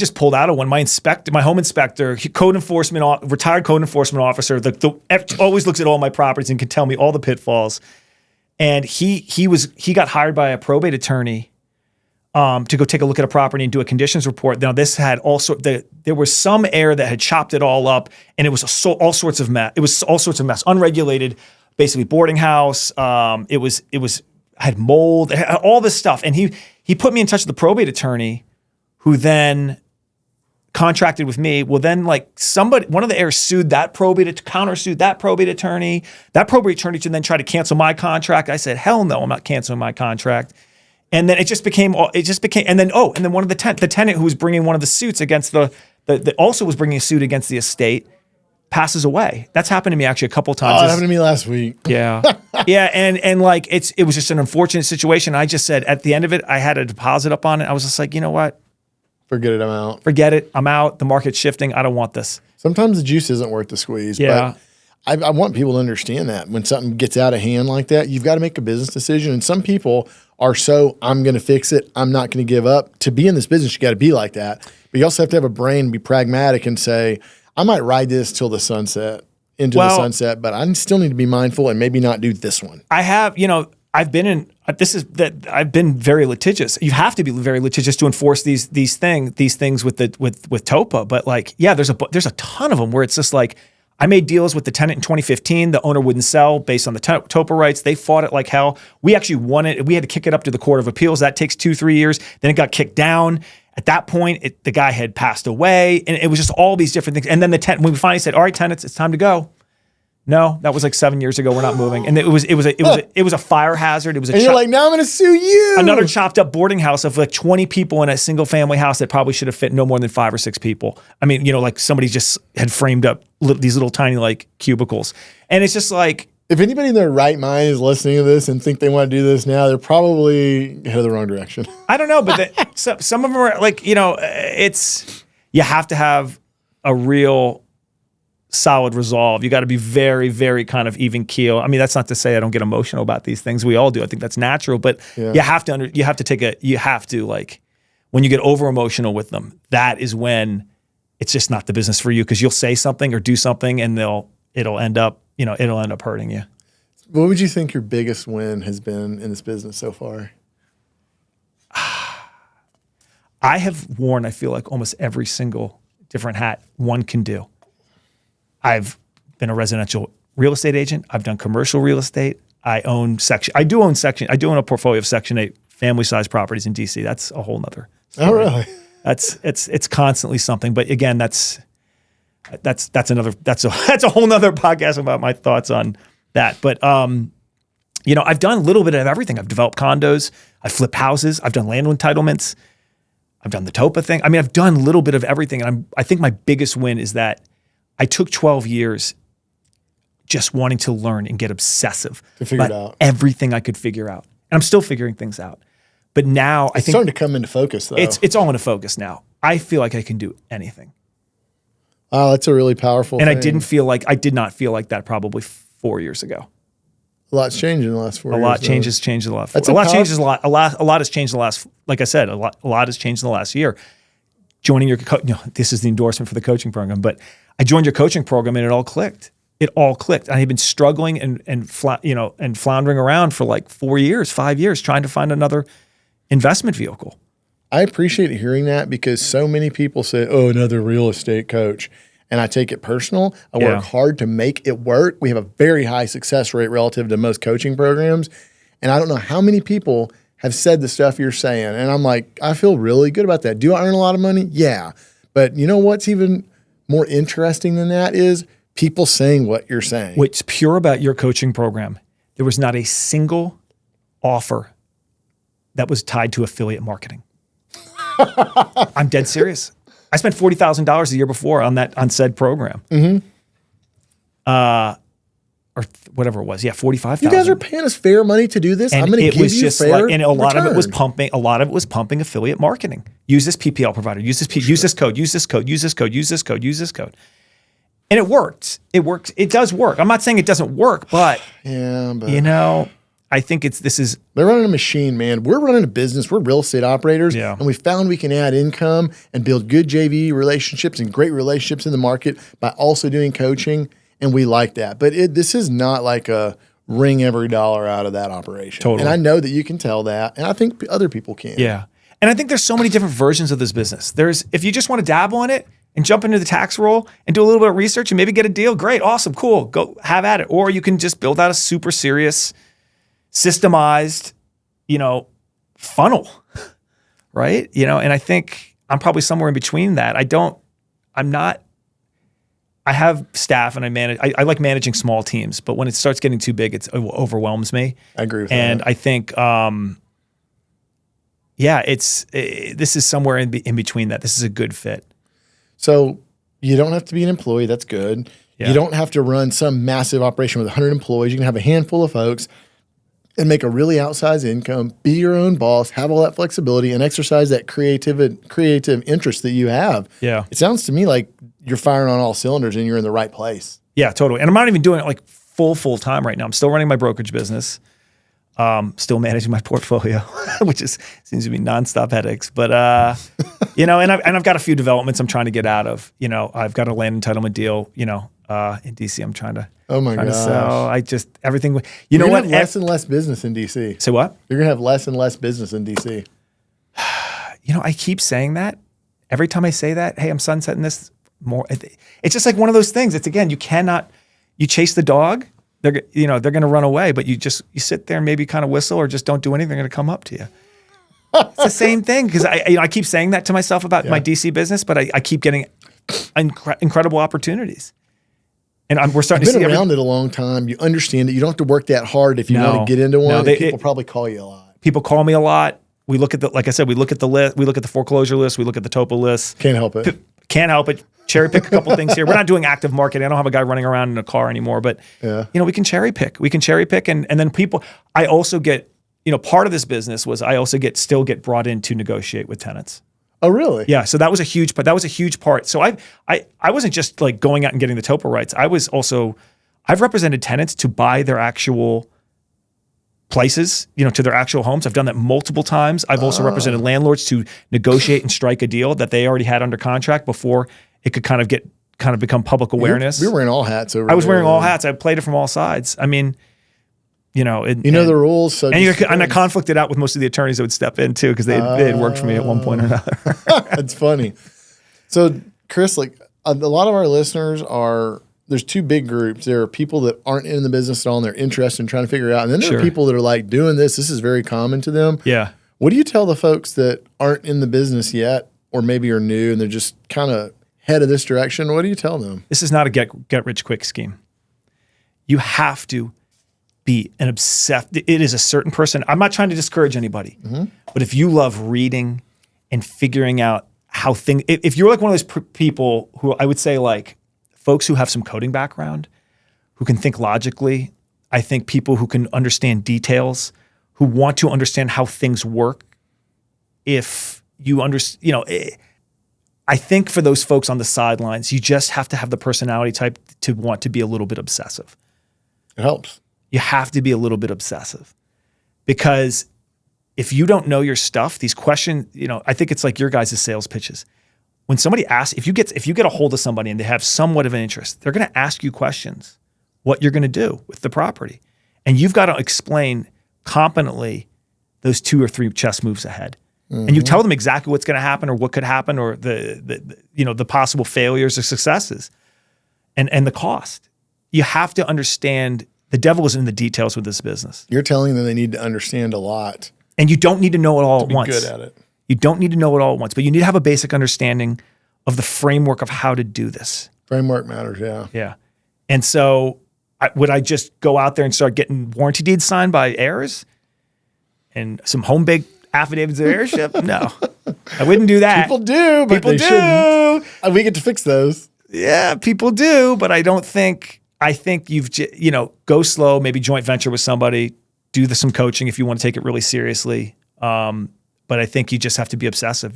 home inspector, retired code enforcement officer, always looks at all my properties and can tell me all the pitfalls. And he got hired by a probate attorney to go take a look at a property and do a conditions report. Now this had there was some heir that had chopped it all up, and it was all sorts of mess. It was all sorts of mess, unregulated, basically boarding house. It had mold, it had all this stuff. And he put me in touch with the probate attorney, who then contracted with me. Well, then one of the heirs sued that countersued that probate attorney. That probate attorney then tried to cancel my contract. I said, hell no, I'm not canceling my contract. And then and then one of the tenant who was bringing one of the suits against also was bringing a suit against the estate, passes away. That's happened to me actually a couple times.
Oh, it happened to me last week.
Yeah. Yeah. And it was just an unfortunate situation. I just said at the end of it, I had a deposit up on it. I was just like, you know what?
Forget it, I'm out.
Forget it, I'm out. The market's shifting. I don't want this.
Sometimes the juice isn't worth the squeeze.
Yeah.
But I want people to understand that when something gets out of hand like that, you've got to make a business decision. And some people are I'm going to fix it, I'm not going to give up. To be in this business, you got to be like that. But you also have to have a brain, be pragmatic, and say, I might ride this till the sunset, the sunset, but I still need to be mindful and maybe not do this one.
I have, I've been very litigious. You have to be very litigious to enforce these things with TOPA. But there's a ton of them where it's just like, I made deals with the tenant in 2015. The owner wouldn't sell based on the TOPA rights. They fought it like hell. We actually won it. We had to kick it up to the Court of Appeals. That takes 2-3 years. Then it got kicked down. At that point, the guy had passed away, and it was just all these different things. And then when we finally said, "All right, tenants, it's time to go." No, that was like 7 years ago. We're not moving, and it was a fire hazard. It was
and you're like, now I'm going to sue you.
Another chopped up boarding house of like 20 people in a single family house that probably should have fit no more than 5 or 6 people. I mean, like somebody just had framed up these little tiny like cubicles, and it's just like,
if anybody in their right mind is listening to this and think they want to do this now, they're probably headed the wrong direction. I
don't know, but some of them are like, you have to have a real solid resolve. You got to be very, very kind of even keel. I mean, that's not to say I don't get emotional about these things. We all do. I think that's natural, but you have to like, when you get over emotional with them, that is when it's just not the business for you, because you'll say something or do something and it'll end up hurting you.
What would you think your biggest win has been in this business so far?
I have worn, I feel like, almost every single different hat one can do. I've been a residential real estate agent. I've done commercial real estate. I own a portfolio of Section 8 family-sized properties in DC. That's a whole nother story.
Oh, really?
It's constantly something. But again, that's a whole nother podcast about my thoughts on that. But I've done a little bit of everything. I've developed condos. I've flipped houses. I've done land entitlements. I've done the TOPA thing. I mean, I've done a little bit of everything. And I think my biggest win is that I took 12 years just wanting to learn and get obsessive
to figure it out.
Everything I could figure out. And I'm still figuring things out. But now
it's starting to come into focus, though.
It's all into focus now. I feel like I can do anything.
Oh, that's a really powerful thing.
And I did not feel like that probably 4 years ago.
A lot's changed in the last 4 years.
A lot changes a lot. A lot has changed in the last, like I said, a lot has changed in the last year. Joining your this is the endorsement for the coaching program, but I joined your coaching program and it all clicked. It all clicked. I had been struggling and floundering around for like 4 years, 5 years, trying to find another investment vehicle.
I appreciate hearing that, because so many people say, "Oh, another real estate coach." And I take it personal. I work hard to make it work. We have a very high success rate relative to most coaching programs. And I don't know how many people have said the stuff you're saying. And I'm like, I feel really good about that. Do I earn a lot of money? Yeah. But you know what's even more interesting than that is people saying what you're saying.
What's pure about your coaching program, there was not a single offer that was tied to affiliate marketing. I'm dead serious. I spent $40,000 a year before on said program. Or whatever it was. Yeah, $45,000.
You guys are paying us fair money to do this.
And
I'm going to give you fair
and a lot
return.
of it was pumping. A lot of it was pumping affiliate marketing. Use this PPL provider. Use this code. Use this code. Use this code. Use this code. Use this code. And it worked. It works. It does work. I'm not saying it doesn't work, but you know, I think
they're running a machine, man. We're running a business. We're real estate operators, and we found we can add income and build good JV relationships and great relationships in the market by also doing coaching. And we like that. But this is not like a wring every dollar out of that operation.
Totally.
And I know that you can tell that. And I think other people can.
Yeah. And I think there's so many different versions of this business. If you just want to dabble in it and jump into the tax roll and do a little bit of research and maybe get a deal, great, awesome, cool, go have at it. Or you can just build out a super serious, systemized, funnel, right? And I think I'm probably somewhere in between that. I have staff and I manage. I like managing small teams, but when it starts getting too big, it overwhelms me.
I agree with that.
And I think, this is somewhere in between that. This is a good fit.
So you don't have to be an employee. That's good.
Yeah.
You don't have to run some massive operation with 100 employees. You can have a handful of folks and make a really outsized income, be your own boss, have all that flexibility, and exercise that creative interest that you have.
Yeah.
It sounds to me like you're firing on all cylinders and you're in the right place.
Yeah, totally. And I'm not even doing it like full time right now. I'm still running my brokerage business, still managing my portfolio, which seems to be nonstop headaches. But and I've got a few developments I'm trying to get out of. I've got a land entitlement deal. In DC, I'm trying to.
Oh my gosh.
So I just everything.
You're gonna have less and less business in DC.
Say what?
You're gonna have less and less business in DC.
I keep saying that. Every time I say that, hey, I'm sunsetting this more. It's just like one of those things. It's again, you chase the dog. They're going to run away, but you sit there and maybe kind of whistle or just don't do anything. They're going to come up to you. It's the same thing because I keep saying that to myself about my DC business, but I keep getting incredible opportunities. And we're starting to see.
You've been around it a long time. You understand it. You don't have to work that hard if you want to get into one. People probably call you a lot.
People call me a lot. We look at like I said, we look at the list. We look at the foreclosure list. We look at the TOPA list.
Can't help it.
Can't help it. Cherry pick a couple things here. We're not doing active marketing. I don't have a guy running around in a car anymore, but we can cherry pick. We can cherry pick, and then people. I also get part of this business was I also still get brought in to negotiate with tenants.
Oh, really?
Yeah. So that was a huge part. So I wasn't just like going out and getting the TOPA rights. I've represented tenants to buy their actual places, to their actual homes. I've done that multiple times. I've also represented landlords to negotiate and strike a deal that they already had under contract before it could kind of become public awareness.
We were wearing all hats over
I was wearing all hats. I played it from all sides. I mean,
the rules. So
and I conflicted out with most of the attorneys that would step in too because they had worked for me at one point or another.
That's funny. So, Chris, like a lot of our listeners there's two big groups. There are people that aren't in the business at all and they're interested in trying to figure it out. And then there are people that are like doing this. This is very common to them.
Yeah.
What do you tell the folks that aren't in the business yet or maybe are new and they're just kind of headed this direction? What do you tell them?
This is not a get rich quick scheme. You have to be an obsessed. It is a certain person. I'm not trying to discourage anybody, but if you love reading and figuring out how things, if you're like one of those people who I would say like folks who have some coding background, who can think logically, I think people who can understand details, who want to understand how things work. If you understand, I think for those folks on the sidelines, you just have to have the personality type to want to be a little bit obsessive.
It helps.
You have to be a little bit obsessive because if you don't know your stuff, these questions, I think it's like your guys' sales pitches. When somebody asks, if you get a hold of somebody and they have somewhat of an interest, they're going to ask you questions, what you're going to do with the property. And you've got to explain competently those 2 or 3 chess moves ahead. And you tell them exactly what's going to happen or what could happen or the possible failures or successes and the cost. You have to understand The devil is in the details with this business.
You're telling them they need to understand a lot.
And you don't need to know it all
to
at
be
once.
good at it.
You don't need to know it all at once, but you need to have a basic understanding of the framework of how to do this.
Framework matters, yeah.
Yeah. And so would I just go out there and start getting warranty deeds signed by heirs and some home-baked affidavits of heirship? No, I wouldn't do that.
People do, but they shouldn't. We get to fix those.
Yeah, people do, but I think you've, go slow, maybe joint venture with somebody, do some coaching if you want to take it really seriously. But I think you just have to be obsessive.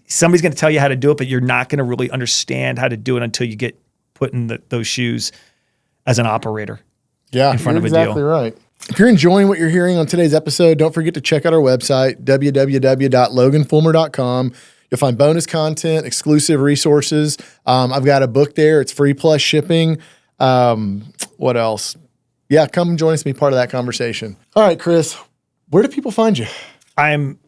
Somebody's going to tell you how to do it, but you're not going to really understand how to do it until you get put in those shoes as an operator.
Yeah,
in front of a
exactly
deal.
Right. If you're enjoying what you're hearing on today's episode, don't forget to check out our website, www.loganfulmer.com. You'll find bonus content, exclusive resources. I've got a book there. It's free plus shipping. What else? Yeah, come join us and be part of that conversation. All right, Chris, where do people find you?
I am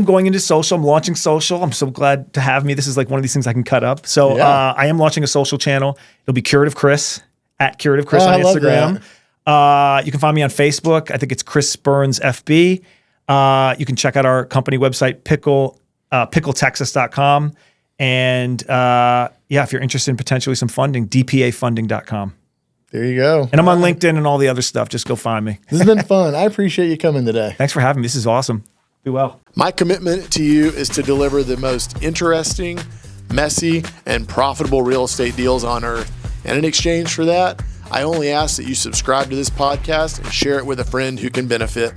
going into social. I'm launching social. I'm so glad to have me. This is like one of these things I can cut up. So
Yeah.
I am launching a social channel. It'll be Curative Chris, at Curative Chris on
I love
Instagram. You can find me on Facebook. I think it's Chris Burns FB. You can check out our company website, pickletexas.com. And if you're interested in potentially some funding, DPAfunding.com.
There you go.
And I'm on LinkedIn and all the other stuff. Just go find me.
This has been fun. I appreciate you coming today.
Thanks for having me. This is awesome. Be well.
My commitment to you is to deliver the most interesting, messy, and profitable real estate deals on earth. And in exchange for that, I only ask that you subscribe to this podcast and share it with a friend who can benefit.